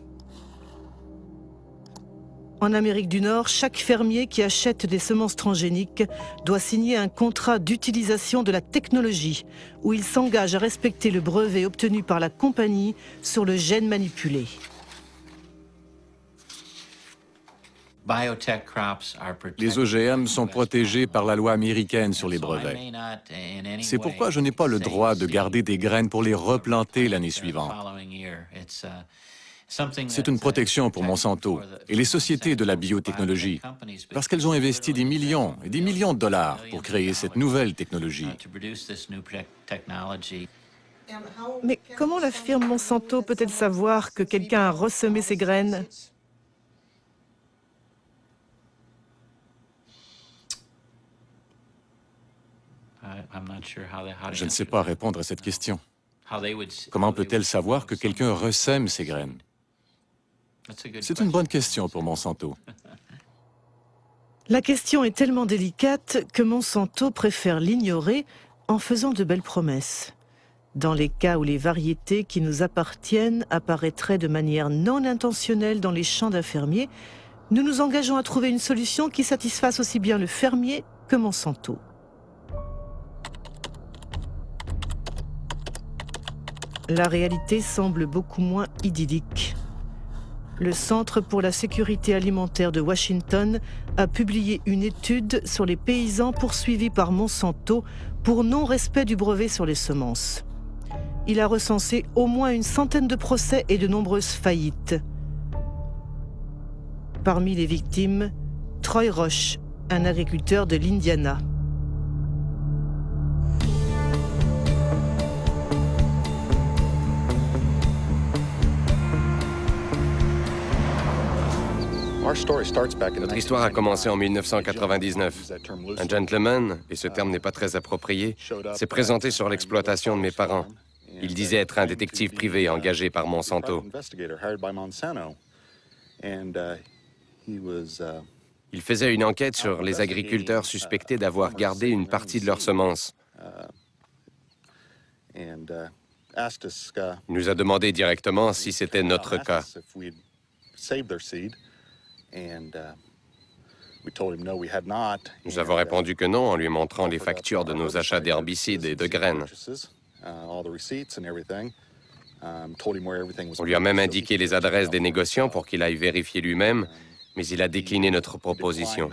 En Amérique du Nord, chaque fermier qui achète des semences transgéniques doit signer un contrat d'utilisation de la technologie, où il s'engage à respecter le brevet obtenu par la compagnie sur le gène manipulé. Les OGM sont protégés par la loi américaine sur les brevets. C'est pourquoi je n'ai pas le droit de garder des graines pour les replanter l'année suivante. C'est une protection pour Monsanto et les sociétés de la biotechnologie, parce qu'elles ont investi des millions et des millions de dollars pour créer cette nouvelle technologie. Mais comment la firme Monsanto peut-elle savoir que quelqu'un a ressemé ses graines ? Je ne sais pas répondre à cette question. Comment peut-elle savoir que quelqu'un ressème ses graines? C'est une bonne question pour Monsanto. La question est tellement délicate que Monsanto préfère l'ignorer en faisant de belles promesses. Dans les cas où les variétés qui nous appartiennent apparaîtraient de manière non intentionnelle dans les champs d'un fermier, Nous nous engageons à trouver une solution qui satisfasse aussi bien le fermier que Monsanto. La réalité semble beaucoup moins idyllique. Le Centre pour la sécurité alimentaire de Washington a publié une étude sur les paysans poursuivis par Monsanto pour non-respect du brevet sur les semences. Il a recensé au moins une centaine de procès et de nombreuses faillites. Parmi les victimes, Troy Roche, un agriculteur de l'Indiana. Notre histoire a commencé en 1999. Un gentleman, et ce terme n'est pas très approprié, s'est présenté sur l'exploitation de mes parents. Il disait être un détective privé engagé par Monsanto. Il faisait une enquête sur les agriculteurs suspectés d'avoir gardé une partie de leurs semences. Il nous a demandé directement si c'était notre cas. Nous avons répondu que non en lui montrant les factures de nos achats d'herbicides et de graines. On lui a même indiqué les adresses des négociants pour qu'il aille vérifier lui-même, mais il a décliné notre proposition.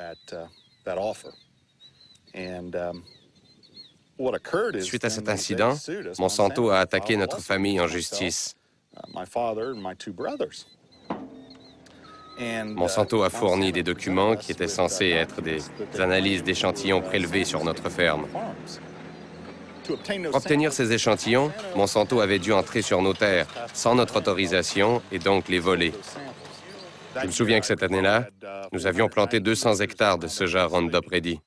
Suite à cet incident, Monsanto a attaqué notre famille en justice. Monsanto a fourni des documents qui étaient censés être des analyses d'échantillons prélevés sur notre ferme. Pour obtenir ces échantillons, Monsanto avait dû entrer sur nos terres sans notre autorisation et donc les voler. Je me souviens que cette année-là, nous avions planté 200 hectares de soja Roundup Ready.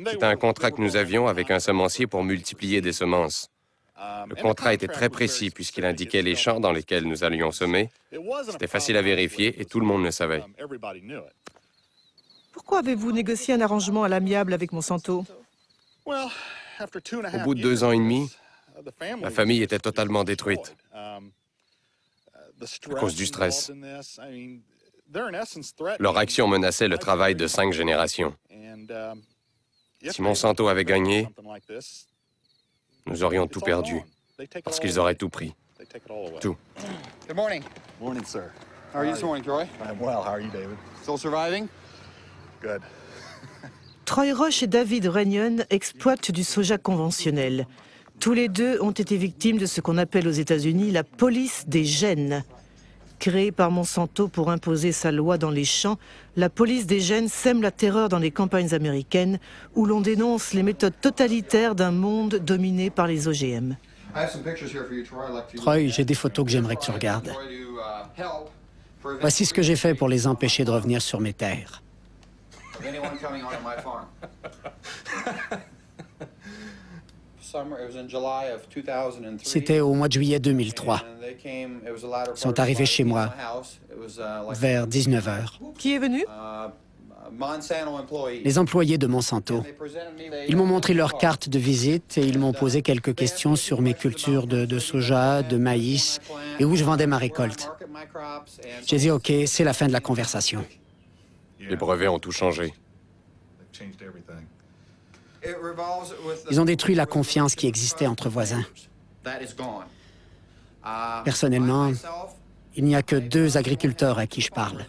C'était un contrat que nous avions avec un semencier pour multiplier des semences. Le contrat était très précis puisqu'il indiquait les champs dans lesquels nous allions semer. C'était facile à vérifier et tout le monde le savait. Pourquoi avez-vous négocié un arrangement à l'amiable avec Monsanto? Au bout de 2 ans et demi, la famille était totalement détruite à cause du stress. Leur action menaçait le travail de 5 générations. Si Monsanto avait gagné, nous aurions tout perdu, parce qu'ils auraient tout pris. Tout. Good morning. Morning, sir. How are you this morning, Troy? I'm well. How are you, David? Still surviving? Good. Troy Roche et David Runyon exploitent du soja conventionnel. Tous les deux ont été victimes de ce qu'on appelle aux États-Unis la police des gènes. Créée par Monsanto pour imposer sa loi dans les champs, la police des gènes sème la terreur dans les campagnes américaines où l'on dénonce les méthodes totalitaires d'un monde dominé par les OGM. Troy, j'ai des photos que j'aimerais que tu regardes. Voici ce que j'ai fait pour les empêcher de revenir sur mes terres. C'était au mois de juillet 2003. Ils sont arrivés chez moi vers 19h. Qui est venu? Les employés de Monsanto. Ils m'ont montré leur carte de visite et ils m'ont posé quelques questions sur mes cultures de soja, de maïs et où je vendais ma récolte. J'ai dit OK, c'est la fin de la conversation. Les brevets ont tout changé. Ils ont détruit la confiance qui existait entre voisins. Personnellement, il n'y a que 2 agriculteurs à qui je parle,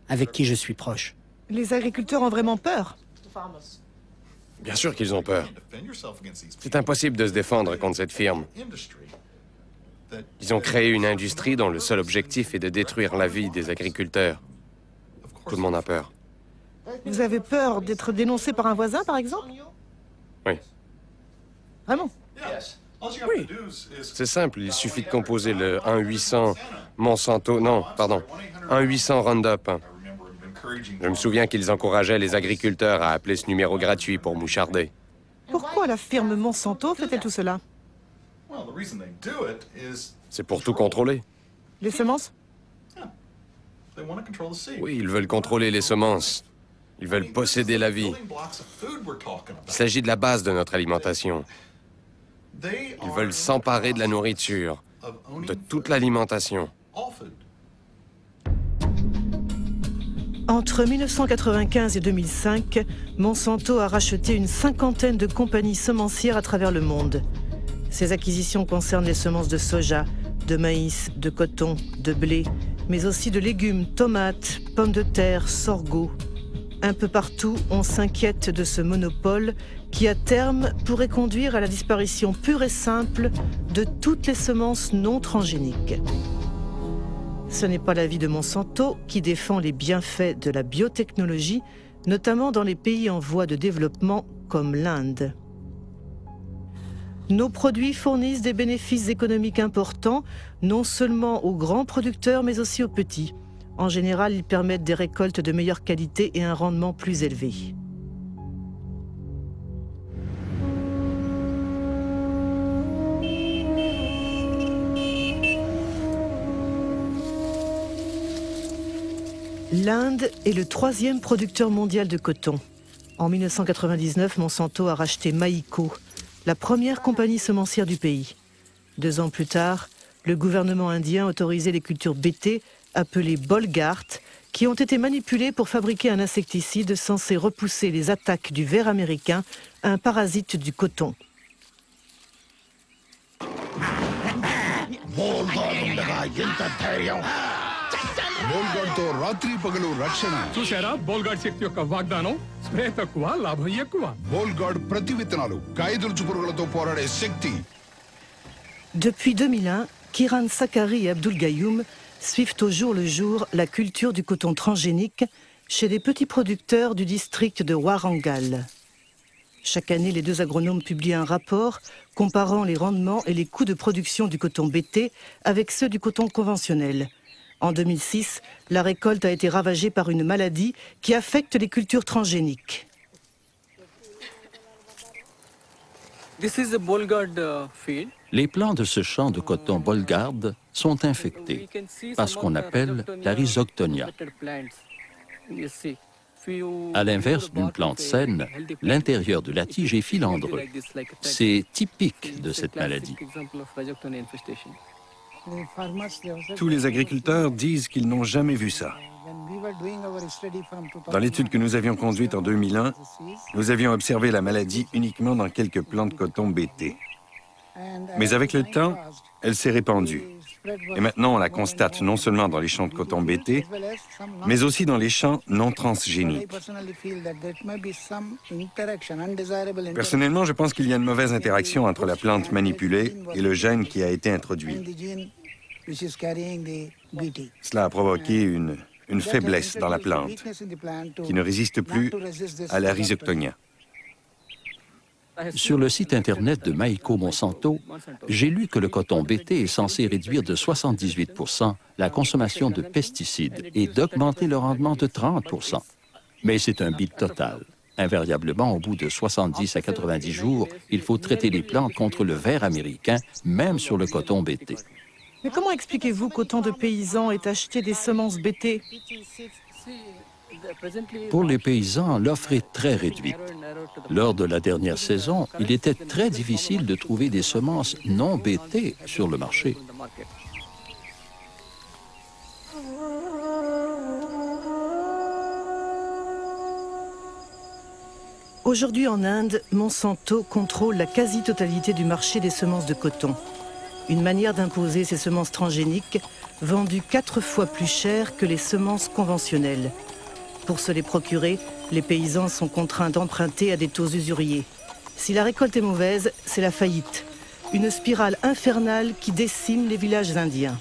avec qui je suis proche. Les agriculteurs ont vraiment peur? Bien sûr qu'ils ont peur. C'est impossible de se défendre contre cette firme. Ils ont créé une industrie dont le seul objectif est de détruire la vie des agriculteurs. Tout le monde a peur. Vous avez peur d'être dénoncé par un voisin, par exemple? Oui. Vraiment? Oui. C'est simple, il suffit de composer le 1-800 Monsanto... Non, pardon, 1-800 Roundup. Je me souviens qu'ils encourageaient les agriculteurs à appeler ce numéro gratuit pour moucharder. Pourquoi la firme Monsanto fait-elle tout cela? C'est pour tout contrôler. Les semences? Oui, ils veulent contrôler les semences. Ils veulent posséder la vie. Il s'agit de la base de notre alimentation. Ils veulent s'emparer de la nourriture, de toute l'alimentation. Entre 1995 et 2005, Monsanto a racheté une cinquantaine de compagnies semencières à travers le monde. Ces acquisitions concernent les semences de soja, de maïs, de coton, de blé, mais aussi de légumes, tomates, pommes de terre, sorgho. Un peu partout, on s'inquiète de ce monopole qui, à terme, pourrait conduire à la disparition pure et simple de toutes les semences non transgéniques. Ce n'est pas l'avis de Monsanto qui défend les bienfaits de la biotechnologie, notamment dans les pays en voie de développement comme l'Inde. Nos produits fournissent des bénéfices économiques importants, non seulement aux grands producteurs, mais aussi aux petits. En général, ils permettent des récoltes de meilleure qualité et un rendement plus élevé. L'Inde est le troisième producteur mondial de coton. En 1999, Monsanto a racheté Maïko, la première compagnie semencière du pays. 2 ans plus tard, le gouvernement indien autorisait les cultures BT, appelées Bollgard, qui ont été manipulées pour fabriquer un insecticide censé repousser les attaques du ver américain, un parasite du coton. Depuis 2001, Kiran Sakari et Abdul Gayoum suivent au jour le jour la culture du coton transgénique chez les petits producteurs du district de Warangal. Chaque année, les 2 agronomes publient un rapport comparant les rendements et les coûts de production du coton BT avec ceux du coton conventionnel. En 2006, la récolte a été ravagée par une maladie qui affecte les cultures transgéniques. Les plants de ce champ de coton Bollgard sont infectés par ce qu'on appelle la rhizoctonia. À l'inverse d'une plante saine, l'intérieur de la tige est filandreux. C'est typique de cette maladie. Tous les agriculteurs disent qu'ils n'ont jamais vu ça. Dans l'étude que nous avions conduite en 2001, nous avions observé la maladie uniquement dans quelques plants de coton BT. Mais avec le temps, elle s'est répandue. Et maintenant, on la constate non seulement dans les champs de coton BT, mais aussi dans les champs non transgéniques. Personnellement, je pense qu'il y a une mauvaise interaction entre la plante manipulée et le gène qui a été introduit. Cela a provoqué une faiblesse dans la plante qui ne résiste plus à la rhizoctonia. Sur le site Internet de Maïko Monsanto, j'ai lu que le coton BT est censé réduire de 78% la consommation de pesticides et d'augmenter le rendement de 30%. Mais c'est un bide total. Invariablement, au bout de 70 à 90 jours, il faut traiter les plantes contre le ver américain, même sur le coton BT. Mais comment expliquez-vous qu'autant de paysans aient acheté des semences BT? Pour les paysans, l'offre est très réduite. Lors de la dernière saison, il était très difficile de trouver des semences non BT sur le marché. Aujourd'hui en Inde, Monsanto contrôle la quasi-totalité du marché des semences de coton. Une manière d'imposer ces semences transgéniques vendues 4 fois plus cher que les semences conventionnelles. Pour se les procurer, les paysans sont contraints d'emprunter à des taux usuriers. Si la récolte est mauvaise, c'est la faillite. Une spirale infernale qui décime les villages indiens.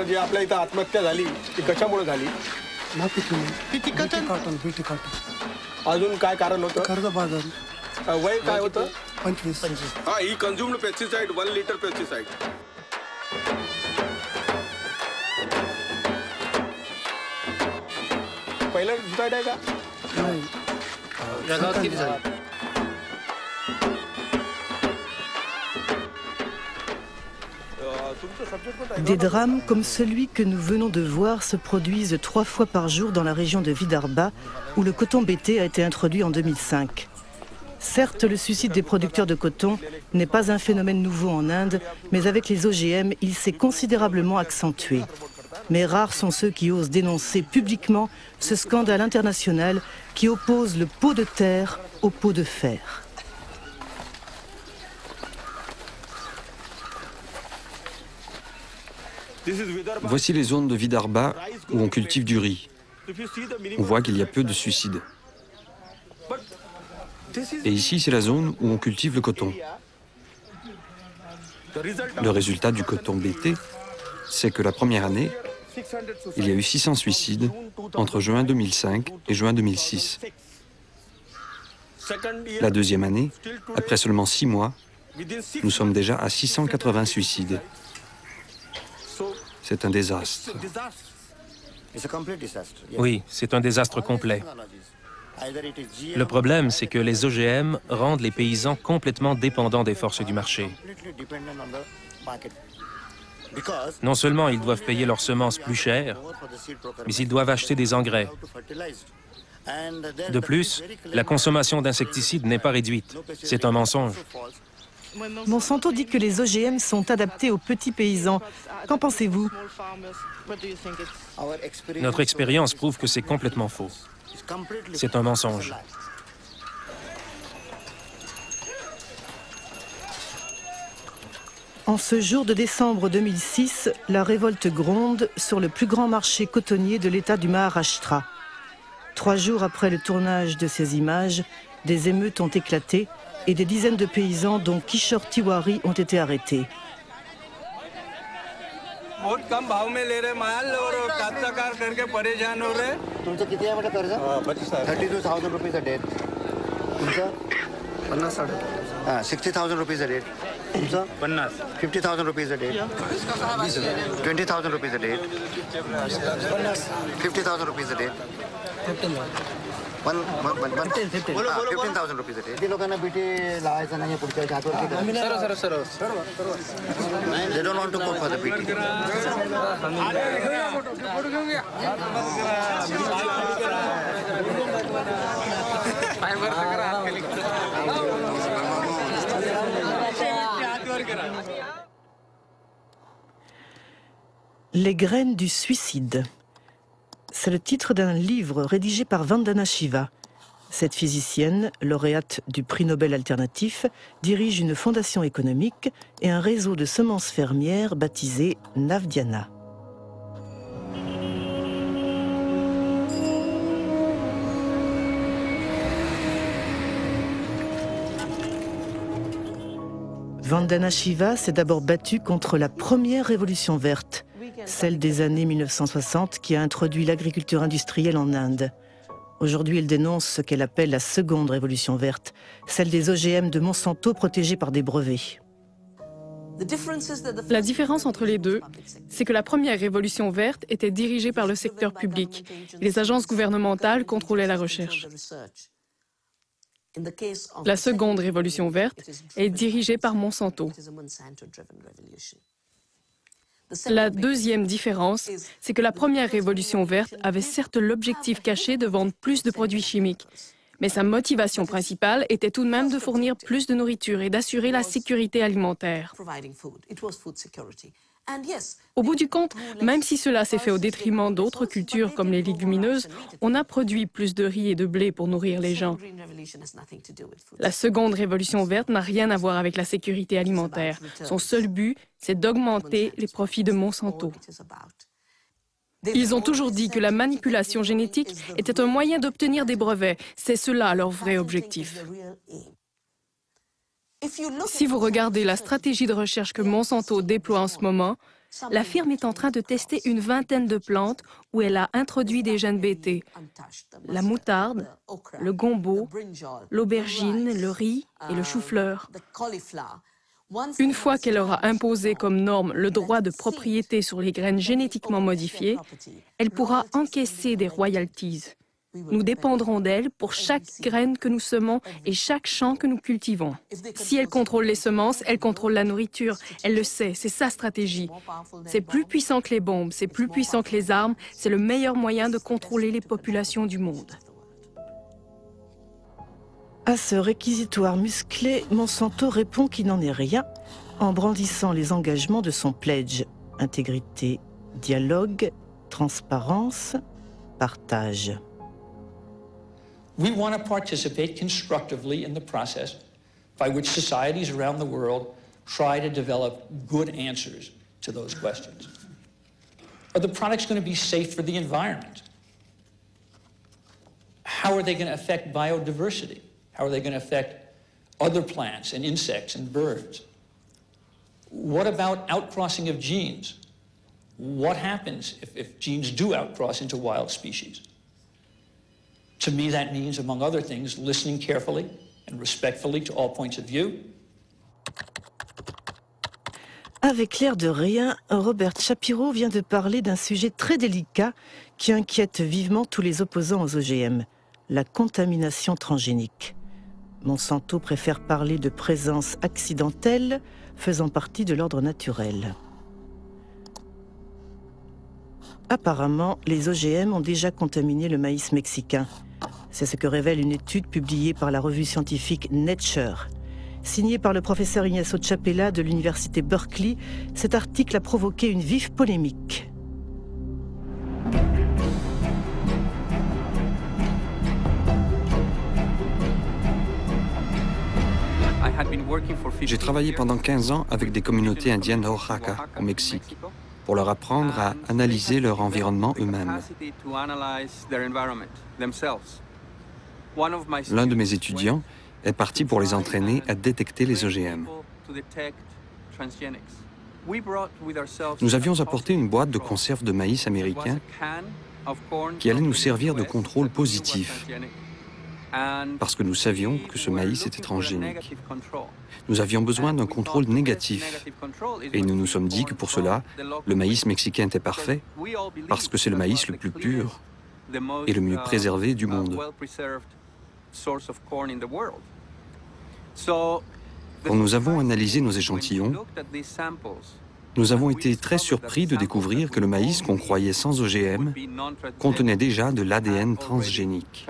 जी आपल्या इथं आत्महत्या झाली ती कशामुळे झाली अजून काय कारण होतं कर्जबाजारी वय काय होतं 25 हा ही कंझ्युम्ड पेस्टिसाइड 1 लिटर पेस्टिसाइड पहिलं सुसाईड आहे का नाही जगात किती झाली Des drames comme celui que nous venons de voir se produisent 3 fois par jour dans la région de Vidarbha, où le coton BT a été introduit en 2005. Certes, le suicide des producteurs de coton n'est pas un phénomène nouveau en Inde, mais avec les OGM, il s'est considérablement accentué. Mais rares sont ceux qui osent dénoncer publiquement ce scandale international qui oppose le pot de terre au pot de fer. Voici les zones de Vidarbha où on cultive du riz. On voit qu'il y a peu de suicides. Et ici, c'est la zone où on cultive le coton. Le résultat du coton BT, c'est que la première année, il y a eu 600 suicides entre juin 2005 et juin 2006. La deuxième année, après seulement 6 mois, nous sommes déjà à 680 suicides. C'est un désastre. Oui, c'est un désastre complet. Le problème, c'est que les OGM rendent les paysans complètement dépendants des forces du marché. Non seulement ils doivent payer leurs semences plus chères, mais ils doivent acheter des engrais. De plus, la consommation d'insecticides n'est pas réduite. C'est un mensonge. Monsanto dit que les OGM sont adaptés aux petits paysans. Qu'en pensez-vous? Notre expérience prouve que c'est complètement faux. C'est un mensonge. En ce jour de décembre 2006, la révolte gronde sur le plus grand marché cotonnier de l'État du Maharashtra. 3 jours après le tournage de ces images, des émeutes ont éclaté et des dizaines de paysans, dont Kishore Tiwari, ont été arrêtés. They don't want to go for the BT. Les graines du suicide. C'est le titre d'un livre rédigé par Vandana Shiva. Cette physicienne, lauréate du prix Nobel alternatif, dirige une fondation économique et un réseau de semences fermières baptisé Navdiana. Vandana Shiva s'est d'abord battue contre la première révolution verte, celle des années 1960 qui a introduit l'agriculture industrielle en Inde. Aujourd'hui, elle dénonce ce qu'elle appelle la seconde révolution verte, celle des OGM de Monsanto protégés par des brevets. La différence entre les deux, c'est que la première révolution verte était dirigée par le secteur public. Les agences gouvernementales contrôlaient la recherche. La seconde révolution verte est dirigée par Monsanto. La deuxième différence, c'est que la première révolution verte avait certes l'objectif caché de vendre plus de produits chimiques, mais sa motivation principale était tout de même de fournir plus de nourriture et d'assurer la sécurité alimentaire. Au bout du compte, même si cela s'est fait au détriment d'autres cultures comme les légumineuses, on a produit plus de riz et de blé pour nourrir les gens. La seconde révolution verte n'a rien à voir avec la sécurité alimentaire. Son seul but, c'est d'augmenter les profits de Monsanto. Ils ont toujours dit que la manipulation génétique était un moyen d'obtenir des brevets. C'est cela leur vrai objectif. Si vous regardez la stratégie de recherche que Monsanto déploie en ce moment, la firme est en train de tester une vingtaine de plantes où elle a introduit des gènes BT. La moutarde, le gombo, l'aubergine, le riz et le chou-fleur. Une fois qu'elle aura imposé comme norme le droit de propriété sur les graines génétiquement modifiées, elle pourra encaisser des royalties. Nous dépendrons d'elle pour chaque graine que nous semons et chaque champ que nous cultivons. Si elle contrôle les semences, elle contrôle la nourriture. Elle le sait, c'est sa stratégie. C'est plus puissant que les bombes, c'est plus puissant que les armes. C'est le meilleur moyen de contrôler les populations du monde. À ce réquisitoire musclé, Monsanto répond qu'il n'en est rien en brandissant les engagements de son pledge. Intégrité, dialogue, transparence, partage. We want to participate constructively in the process by which societies around the world try to develop good answers to those questions. Are the products going to be safe for the environment? How are they going to affect biodiversity? How are they going to affect other plants and insects and birds? What about outcrossing of genes? What happens if genes do outcross into wild species? To me, that means, among other things, listening carefully and respectfully to all points of view. Avec l'air de rien, Robert Shapiro vient de parler d'un sujet très délicat qui inquiète vivement tous les opposants aux OGM, la contamination transgénique. Monsanto préfère parler de présence accidentelle faisant partie de l'ordre naturel. Apparemment, les OGM ont déjà contaminé le maïs mexicain. C'est ce que révèle une étude publiée par la revue scientifique Nature. Signée par le professeur Ignacio Chapela de l'université Berkeley, cet article a provoqué une vive polémique. J'ai travaillé pendant 15 ans avec des communautés indiennes d'Oaxaca, au Mexique, pour leur apprendre à analyser leur environnement eux-mêmes. L'un de mes étudiants est parti pour les entraîner à détecter les OGM. Nous avions apporté une boîte de conserve de maïs américain qui allait nous servir de contrôle positif, parce que nous savions que ce maïs était transgénique. Nous avions besoin d'un contrôle négatif, et nous nous sommes dit que pour cela, le maïs mexicain était parfait, parce que c'est le maïs le plus pur et le mieux préservé du monde. Quand nous avons analysé nos échantillons, nous avons été très surpris de découvrir que le maïs qu'on croyait sans OGM contenait déjà de l'ADN transgénique.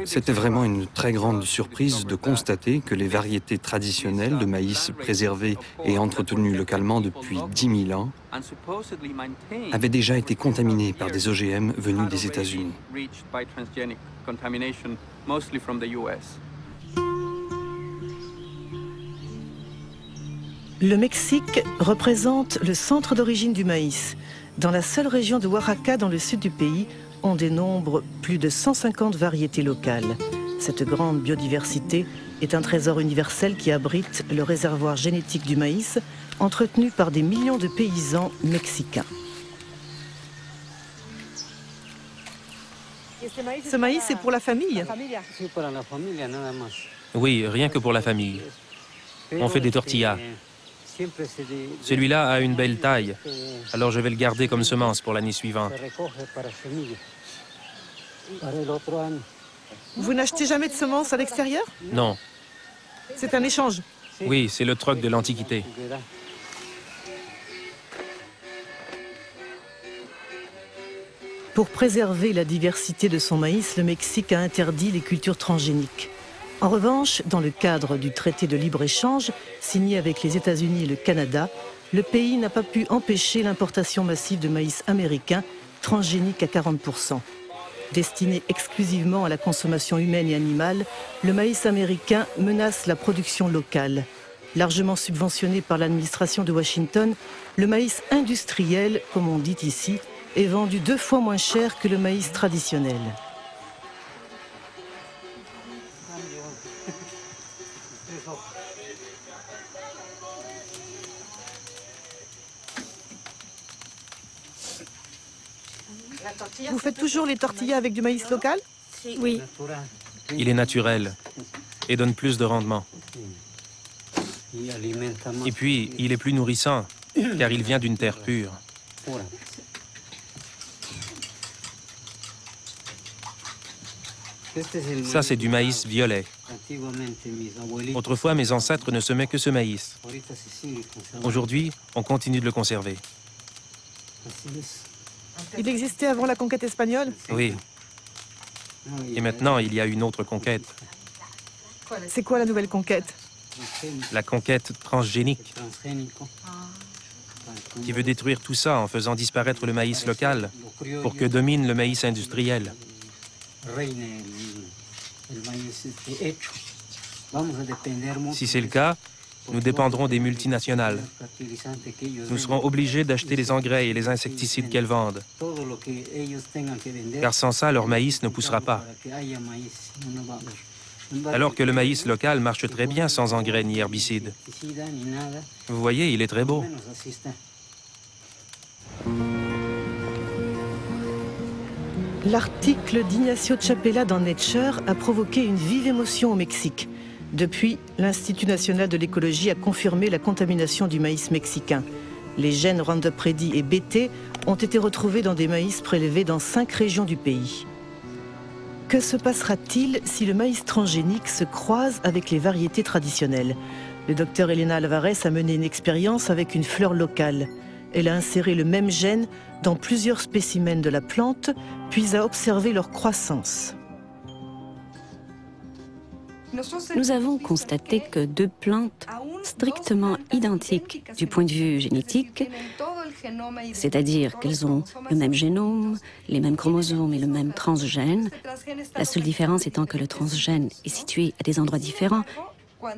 C'était vraiment une très grande surprise de constater que les variétés traditionnelles de maïs préservées et entretenues localement depuis 10 000 ans avaient déjà été contaminées par des OGM venus des États-Unis. Le Mexique représente le centre d'origine du maïs. Dans la seule région de Oaxaca, dans le sud du pays, on dénombre plus de 150 variétés locales. Cette grande biodiversité est un trésor universel qui abrite le réservoir génétique du maïs, entretenu par des millions de paysans mexicains. Ce maïs, c'est pour la famille? Oui, rien que pour la famille. On fait des tortillas. Celui-là a une belle taille, alors je vais le garder comme semence pour l'année suivante. Vous n'achetez jamais de semences à l'extérieur? Non. C'est un échange? Oui, c'est le troc de l'Antiquité. Pour préserver la diversité de son maïs, le Mexique a interdit les cultures transgéniques. En revanche, dans le cadre du traité de libre-échange signé avec les États-Unis et le Canada, le pays n'a pas pu empêcher l'importation massive de maïs américain transgénique à 40%. Destiné exclusivement à la consommation humaine et animale, le maïs américain menace la production locale. Largement subventionné par l'administration de Washington, le maïs industriel, comme on dit ici, est vendu 2 fois moins cher que le maïs traditionnel. Vous faites toujours les tortillas avec du maïs local? Oui. Il est naturel et donne plus de rendement. Et puis, il est plus nourrissant, car il vient d'une terre pure. Ça, c'est du maïs violet. Autrefois, mes ancêtres ne semaient que ce maïs. Aujourd'hui, on continue de le conserver. Il existait avant la conquête espagnole? Oui. Et maintenant, il y a une autre conquête. C'est quoi la nouvelle conquête? La conquête transgénique, qui veut détruire tout ça en faisant disparaître le maïs local pour que domine le maïs industriel. Si c'est le cas, nous dépendrons des multinationales. Nous serons obligés d'acheter les engrais et les insecticides qu'elles vendent. Car sans ça, leur maïs ne poussera pas. Alors que le maïs local marche très bien sans engrais ni herbicides. Vous voyez, il est très beau. L'article d'Ignacio Chapela dans Nature a provoqué une vive émotion au Mexique. Depuis, l'Institut national de l'écologie a confirmé la contamination du maïs mexicain. Les gènes Roundup Ready et BT ont été retrouvés dans des maïs prélevés dans 5 régions du pays. Que se passera-t-il si le maïs transgénique se croise avec les variétés traditionnelles? Le docteur Elena Alvarez a mené une expérience avec une fleur locale. Elle a inséré le même gène dans plusieurs spécimens de la plante, puis a observé leur croissance. Nous avons constaté que 2 plantes strictement identiques du point de vue génétique, c'est-à-dire qu'elles ont le même génome, les mêmes chromosomes et le même transgène, la seule différence étant que le transgène est situé à des endroits différents,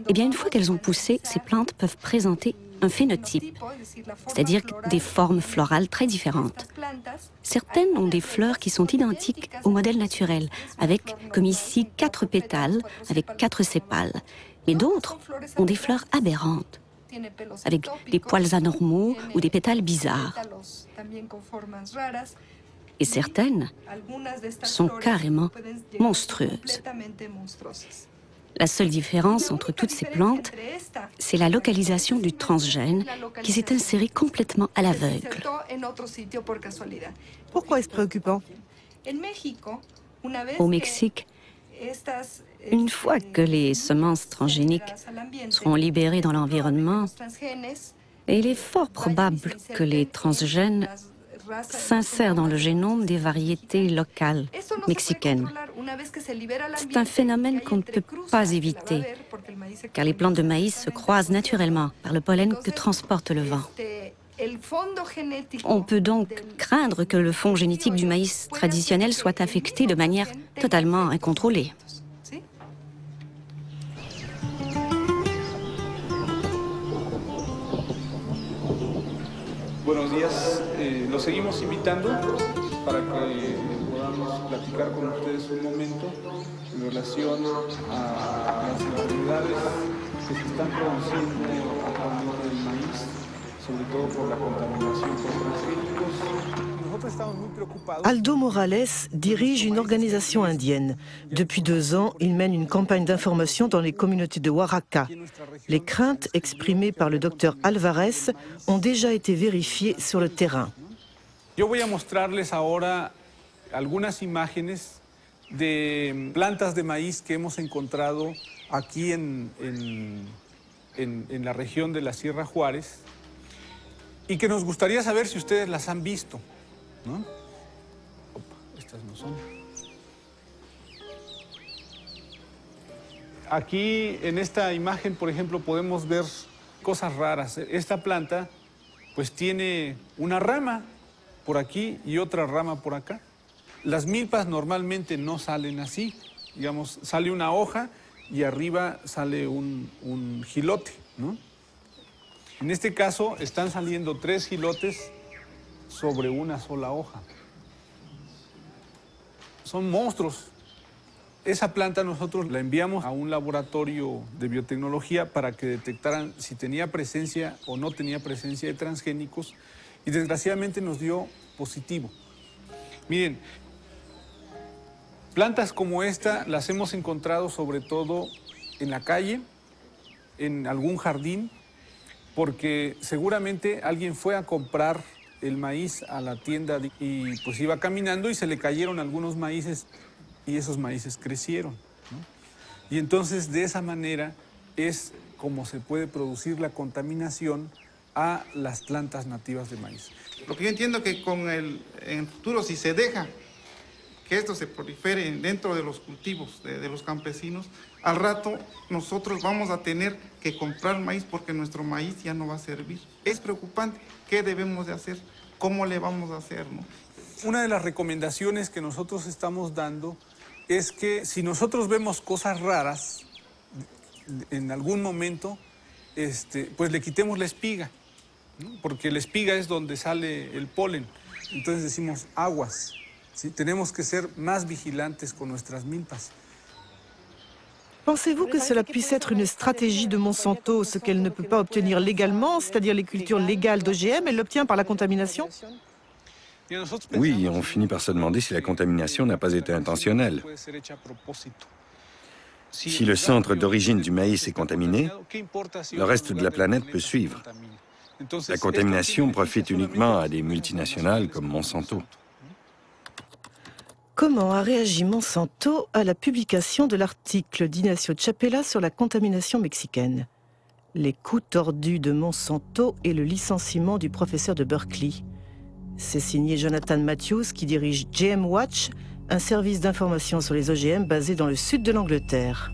eh bien une fois qu'elles ont poussé, ces plantes peuvent présenter un phénotype, c'est-à-dire des formes florales très différentes. Certaines ont des fleurs qui sont identiques au modèle naturel, avec, comme ici, 4 pétales, avec 4 sépales. Mais d'autres ont des fleurs aberrantes, avec des poils anormaux ou des pétales bizarres. Et certaines sont carrément monstrueuses. La seule différence entre toutes ces plantes, c'est la localisation du transgène qui s'est inséré complètement à l'aveugle. Pourquoi est-ce préoccupant? Au Mexique, une fois que les semences transgéniques seront libérées dans l'environnement, il est fort probable que les transgènes s'insèrent dans le génome des variétés locales mexicaines. C'est un phénomène qu'on ne peut pas éviter, car les plantes de maïs se croisent naturellement par le pollen que transporte le vent. On peut donc craindre que le fond génétique du maïs traditionnel soit affecté de manière totalement incontrôlée. Buenos días, los seguimos invitando para que podamos platicar con ustedes un momento en relación a las actividades que se están produciendo actualmente del maíz, sobre todo por la contaminación por transgénicos. Aldo Morales dirige une organisation indienne. Depuis 2 ans, il mène une campagne d'information dans les communautés de Oaxaca. Les craintes exprimées par le docteur Alvarez ont déjà été vérifiées sur le terrain. Yo voy a mostrarles ahora algunas imágenes de plantas de maíz que hemos encontrado aquí en la región de la Sierra Juárez y que nos gustaría saber si ustedes las han visto. ¿No? Opa, estas no son. Aquí en esta imagen, por ejemplo, podemos ver cosas raras. Esta planta pues tiene una rama por aquí y otra rama por acá. Las milpas normalmente no salen así. Digamos, sale una hoja y arriba sale un jilote, ¿no? En este caso están saliendo 3 jilotes sobre una sola hoja. Son monstruos. Esa planta nosotros la enviamos a un laboratorio de biotecnología para que detectaran si tenía presencia o no tenía presencia de transgénicos y desgraciadamente nos dio positivo. Miren, plantas como esta las hemos encontrado sobre todo en la calle, en algún jardín, porque seguramente alguien fue a comprar el maíz a la tienda y pues iba caminando y se le cayeron algunos maíces y esos maíces crecieron, ¿no? Y entonces de esa manera es como se puede producir la contaminación a las plantas nativas de maíz. Lo que yo entiendo que en el futuro, si se deja que esto se prolifere dentro de los cultivos de los campesinos, al rato nosotros vamos a tener que comprar maíz porque nuestro maíz ya no va a servir. Es preocupante. ¿Qué debemos de hacer? ¿Cómo le vamos a hacer, no? Una de las recomendaciones que nosotros estamos dando es que si nosotros vemos cosas raras en algún momento, pues le quitemos la espiga, ¿no? Porque la espiga es donde sale el polen. Entonces decimos aguas, ¿sí? Tenemos que ser más vigilantes con nuestras milpas. Pensez-vous que cela puisse être une stratégie de Monsanto, ce qu'elle ne peut pas obtenir légalement, c'est-à-dire les cultures légales d'OGM, elle l'obtient par la contamination? Oui, on finit par se demander si la contamination n'a pas été intentionnelle. Si le centre d'origine du maïs est contaminé, le reste de la planète peut suivre. La contamination profite uniquement à des multinationales comme Monsanto. Comment a réagi Monsanto à la publication de l'article d'Ignacio Chapela sur la contamination mexicaine? Les coups tordus de Monsanto et le licenciement du professeur de Berkeley. C'est signé Jonathan Matthews qui dirige GM Watch, un service d'information sur les OGM basé dans le sud de l'Angleterre.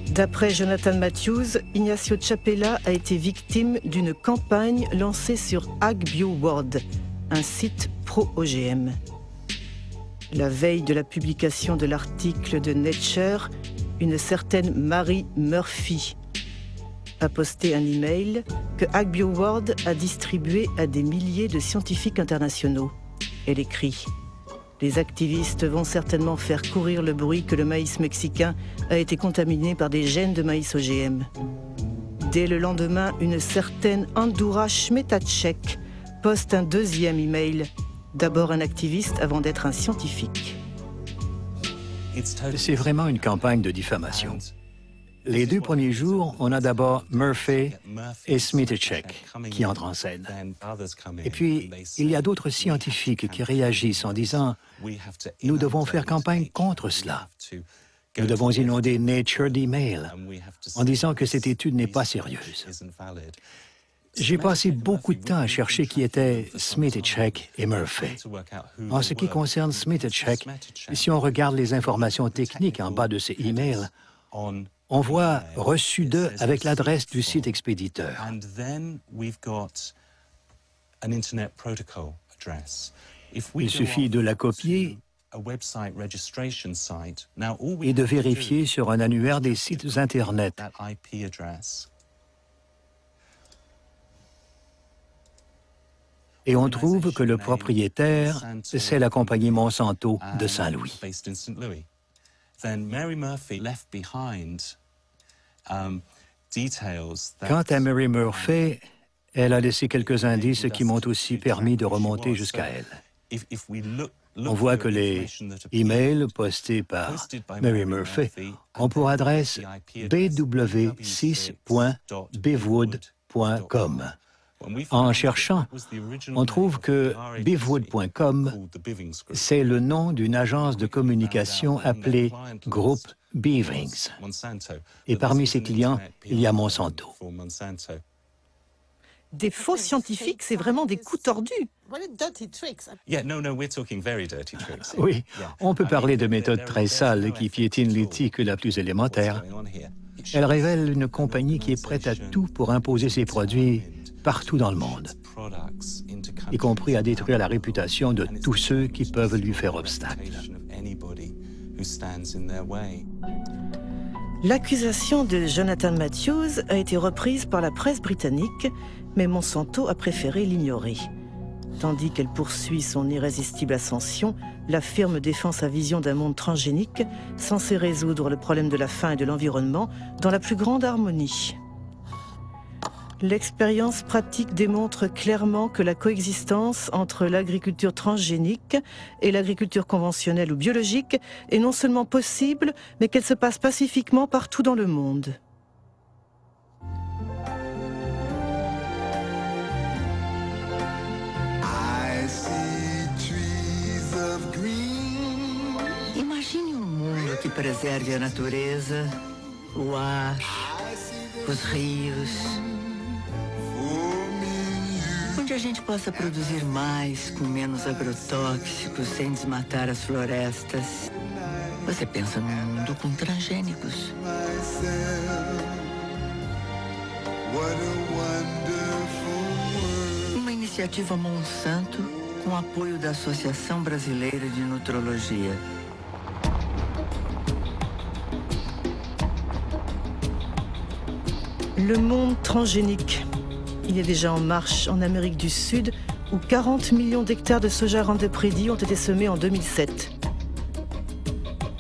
D'après Jonathan Matthews, Ignacio Chapela a été victime d'une campagne lancée sur AgBioWorld, un site pro-OGM. La veille de la publication de l'article de Nature, une certaine Mary Murphy a posté un email que AgBioWorld a distribué à des milliers de scientifiques internationaux. Elle écrit: les activistes vont certainement faire courir le bruit que le maïs mexicain a été contaminé par des gènes de maïs OGM. Dès le lendemain, une certaine Andura Schmetacek poste un deuxième email. D'abord un activiste avant d'être un scientifique. C'est vraiment une campagne de diffamation. Les 2 premiers jours, on a d'abord Murphy et Smitacek qui entrent en scène. Et puis, il y a d'autres scientifiques qui réagissent en disant « Nous devons faire campagne contre cela. Nous devons inonder Nature d'emails en disant que cette étude n'est pas sérieuse. » J'ai passé beaucoup de temps à chercher qui étaient Smitacek et Murphy. En ce qui concerne Smitacek, si on regarde les informations techniques en bas de ces emails, on voit « reçu de » avec l'adresse du site expéditeur. Il suffit de la copier et de vérifier sur un annuaire des sites Internet. Et on trouve que le propriétaire, c'est la compagnie Monsanto de Saint-Louis. Quant à Mary Murphy, elle a laissé quelques indices qui m'ont aussi permis de remonter jusqu'à elle. On voit que les emails postés par Mary Murphy ont pour adresse bw6.bivwood.com. En cherchant, on trouve que bivwood.com, c'est le nom d'une agence de communication appelée Groupe Beavings. Et parmi ses clients, il y a Monsanto. Des faux scientifiques, c'est vraiment des coups tordus. Oui, on peut parler de méthodes très sales qui piétinent l'éthique la plus élémentaire. Elle révèle une compagnie qui est prête à tout pour imposer ses produits partout dans le monde, y compris à détruire la réputation de tous ceux qui peuvent lui faire obstacle. L'accusation de Jonathan Matthews a été reprise par la presse britannique, mais Monsanto a préféré l'ignorer. Tandis qu'elle poursuit son irrésistible ascension, la firme défend sa vision d'un monde transgénique censé résoudre le problème de la faim et de l'environnement dans la plus grande harmonie. L'expérience pratique démontre clairement que la coexistence entre l'agriculture transgénique et l'agriculture conventionnelle ou biologique est non seulement possible, mais qu'elle se passe pacifiquement partout dans le monde. Imagine mundo que preserve a natureza, o ar, os rios, onde a gente possa produzir mais com menos agrotóxicos, sem desmatar as florestas. Você pensa num mundo com transgênicos. Uma iniciativa Monsanto com apoio da Associação Brasileira de Nutrologia. Le monde transgénique. Il est déjà en marche en Amérique du Sud, où 40 millions d'hectares de soja Roundup Ready ont été semés en 2007.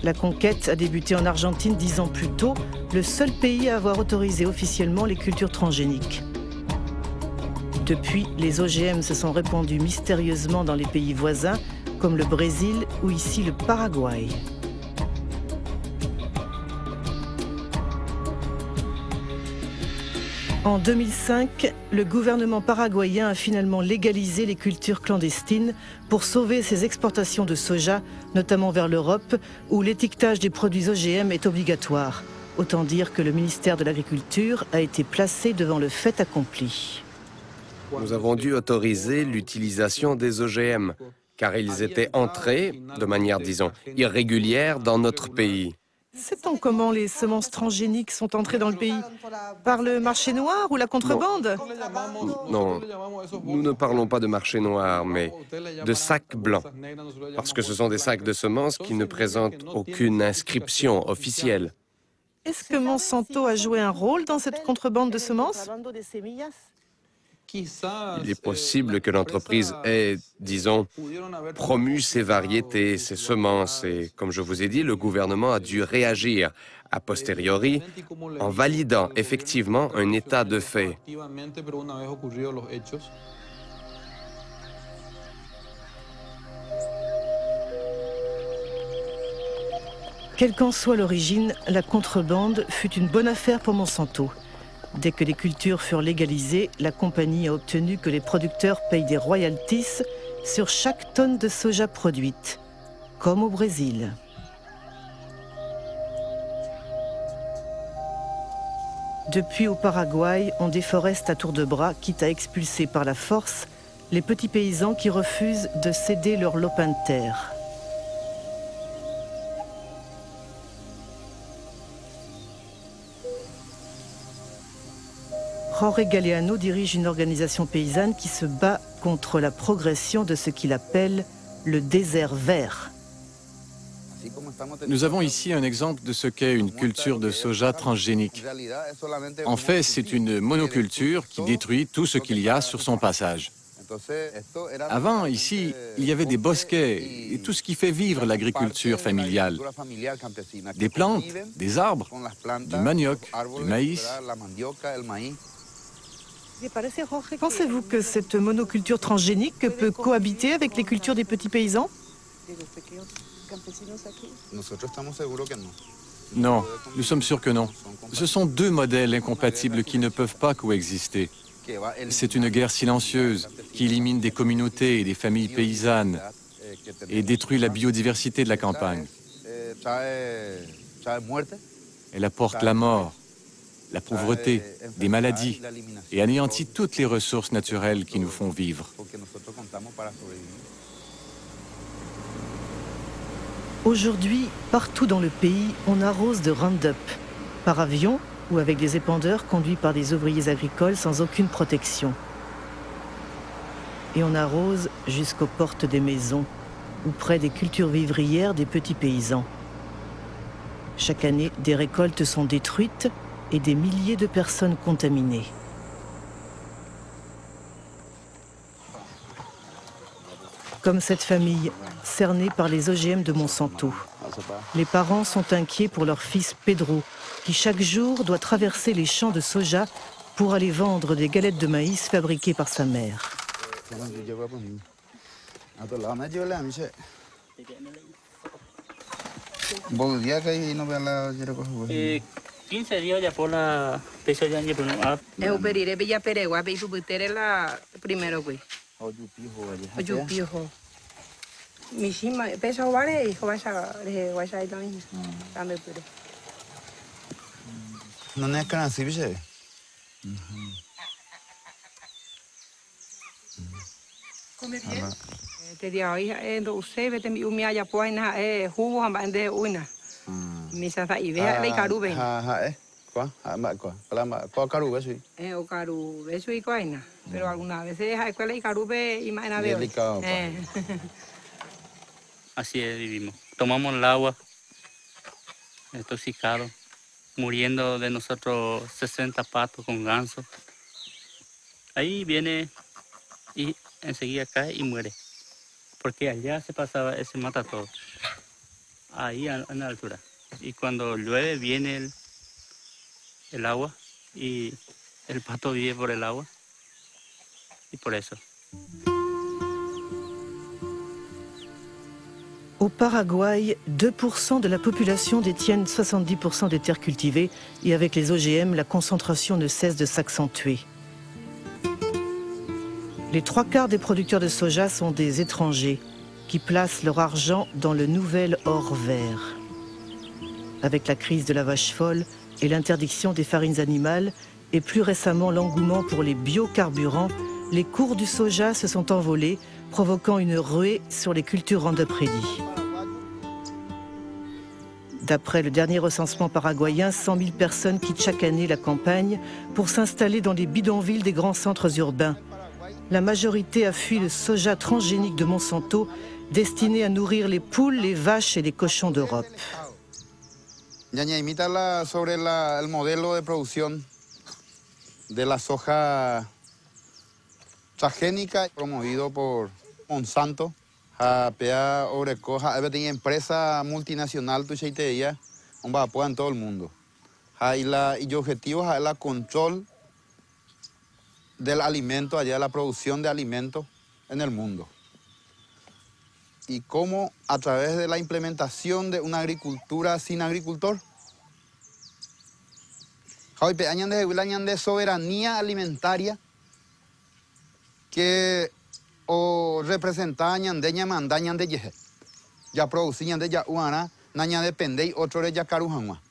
La conquête a débuté en Argentine 10 ans plus tôt, le seul pays à avoir autorisé officiellement les cultures transgéniques. Depuis, les OGM se sont répandus mystérieusement dans les pays voisins, comme le Brésil ou ici le Paraguay. En 2005, le gouvernement paraguayen a finalement légalisé les cultures clandestines pour sauver ses exportations de soja, notamment vers l'Europe, où l'étiquetage des produits OGM est obligatoire. Autant dire que le ministère de l'Agriculture a été placé devant le fait accompli. Nous avons dû autoriser l'utilisation des OGM, car ils étaient entrés, de manière, disons, irrégulière dans notre pays. Sait-on comment les semences transgéniques sont entrées dans le pays? Par le marché noir ou la contrebande? Non, nous ne parlons pas de marché noir, mais de sacs blancs, parce que ce sont des sacs de semences qui ne présentent aucune inscription officielle. Est-ce que Monsanto a joué un rôle dans cette contrebande de semences? Il est possible que l'entreprise ait, disons, promu ces variétés, ces semences, et comme je vous ai dit, le gouvernement a dû réagir a posteriori en validant effectivement un état de fait. Quelle qu'en soit l'origine, la contrebande fut une bonne affaire pour Monsanto. Dès que les cultures furent légalisées, la compagnie a obtenu que les producteurs payent des royalties sur chaque tonne de soja produite, comme au Brésil. Depuis au Paraguay, on déforeste à tour de bras, quitte à expulser par la force les petits paysans qui refusent de céder leur lopin de terre. Jorge Galeano dirige une organisation paysanne qui se bat contre la progression de ce qu'il appelle le désert vert. Nous avons ici un exemple de ce qu'est une culture de soja transgénique. En fait, c'est une monoculture qui détruit tout ce qu'il y a sur son passage. Avant, ici, il y avait des bosquets et tout ce qui fait vivre l'agriculture familiale. Des plantes, des arbres, du manioc, du maïs. Pensez-vous que cette monoculture transgénique peut cohabiter avec les cultures des petits paysans? Non, nous sommes sûrs que non. Ce sont deux modèles incompatibles qui ne peuvent pas coexister. C'est une guerre silencieuse qui élimine des communautés et des familles paysannes et détruit la biodiversité de la campagne. Elle apporte la mort, la pauvreté, des maladies et anéantit toutes les ressources naturelles qui nous font vivre. Aujourd'hui, partout dans le pays, on arrose de Roundup, par avion ou avec des épandeurs conduits par des ouvriers agricoles sans aucune protection. Et on arrose jusqu'aux portes des maisons ou près des cultures vivrières des petits paysans. Chaque année, des récoltes sont détruites et des milliers de personnes contaminées. Comme cette famille, cernée par les OGM de Monsanto. Les parents sont inquiets pour leur fils Pedro, qui chaque jour doit traverser les champs de soja pour aller vendre des galettes de maïs fabriquées par sa mère. 15 días ya por la peso ya ni por no. Eu perire bella peregua be su butere la primero güey. Oyu pijo. Mishima peso vale hijo vaya ahí también. También pero. No ne kana si biche. Come bien. Te dia hoy ndo se vete mi umia ya poina jugo hamba ende una. Misa sa ibe le karube. Qua, qua. Qua karube sí. O karube eso y coina. Pero algunas veces hay cuál le karube y más nada. Así es, vivimos. Tomamos el agua, intoxicado, muriendo de nosotros 60 patos con ganso. Ahí viene y enseguida cae y muere. Porque allá se pasaba, se mata todo. Ahí en la altura. Y cuando llueve viene el agua y el pato vive por el agua. Y por eso. Au Paraguay, 2% de la population détiennent 70% des terres cultivées et avec les OGM, la concentration ne cesse de s'accentuer. Les 3/4 des producteurs de soja sont des étrangers qui placent leur argent dans le nouvel or vert. Avec la crise de la vache folle et l'interdiction des farines animales et plus récemment l'engouement pour les biocarburants, les cours du soja se sont envolés, provoquant une ruée sur les cultures Roundup Ready. D'après le dernier recensement paraguayen, 100 000 personnes quittent chaque année la campagne pour s'installer dans les bidonvilles des grands centres urbains. La majorité a fui le soja transgénique de Monsanto, destiné à nourrir les poules, les vaches et les cochons d'Europe. Ñaña, imítala sobre el modelo de producción de la soja transgénica promovido por Monsanto. Pea Orecoja, tiene empresa multinacional, tu cheiteía, un vapor en todo el mundo. Y el objetivo es el control del alimento, allá la producción de alimentos en el mundo. Y cómo a través de la implementación de una agricultura sin agricultor, de soberanía alimentaria que o representar ñandeña mandaña de yeje. Ya producían de ya uana, naña depende y otro de ya carujanwa.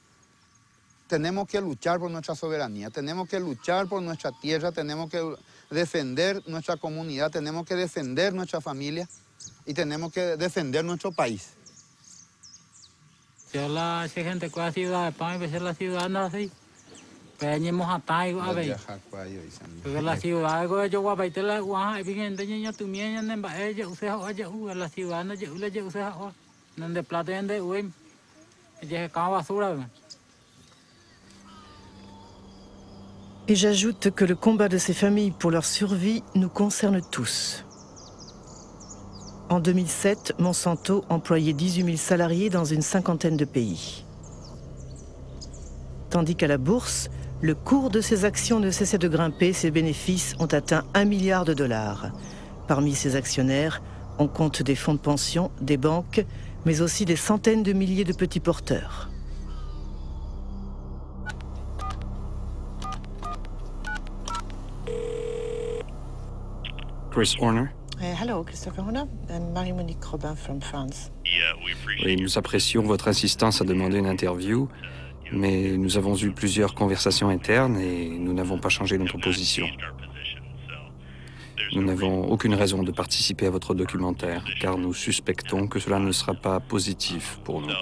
Tenemos que luchar por nuestra soberanía, tenemos que luchar por nuestra tierra, tenemos que defender nuestra comunidad, tenemos que defender nuestra familia y tenemos que defender nuestro país. Si la gente que la ciudad de Pan y la ciudad no así. Peñemos a Taigo a ver. Porque la ciudad de yo voy a ir la guaja y bien de niño tu miña en ella usted oye la ciudad no yo le usted donde plata de uy y je quand basura. Et j'ajoute que le combat de ces familles pour leur survie nous concerne tous. En 2007, Monsanto employait 18 000 salariés dans une 50aine de pays. Tandis qu'à la bourse, le cours de ses actions ne cessait de grimper, ses bénéfices ont atteint $1 milliard. Parmi ses actionnaires, on compte des fonds de pension, des banques, mais aussi des centaines de milliers de petits porteurs. Chris Horner. Hello, Christopher Horner. I'm Marie-Monique Robin from France. Oui, nous apprécions votre insistance à demander une interview, mais nous avons eu plusieurs conversations internes et nous n'avons pas changé notre position. Nous n'avons aucune raison de participer à votre documentaire, car nous suspectons que cela ne sera pas positif pour nous.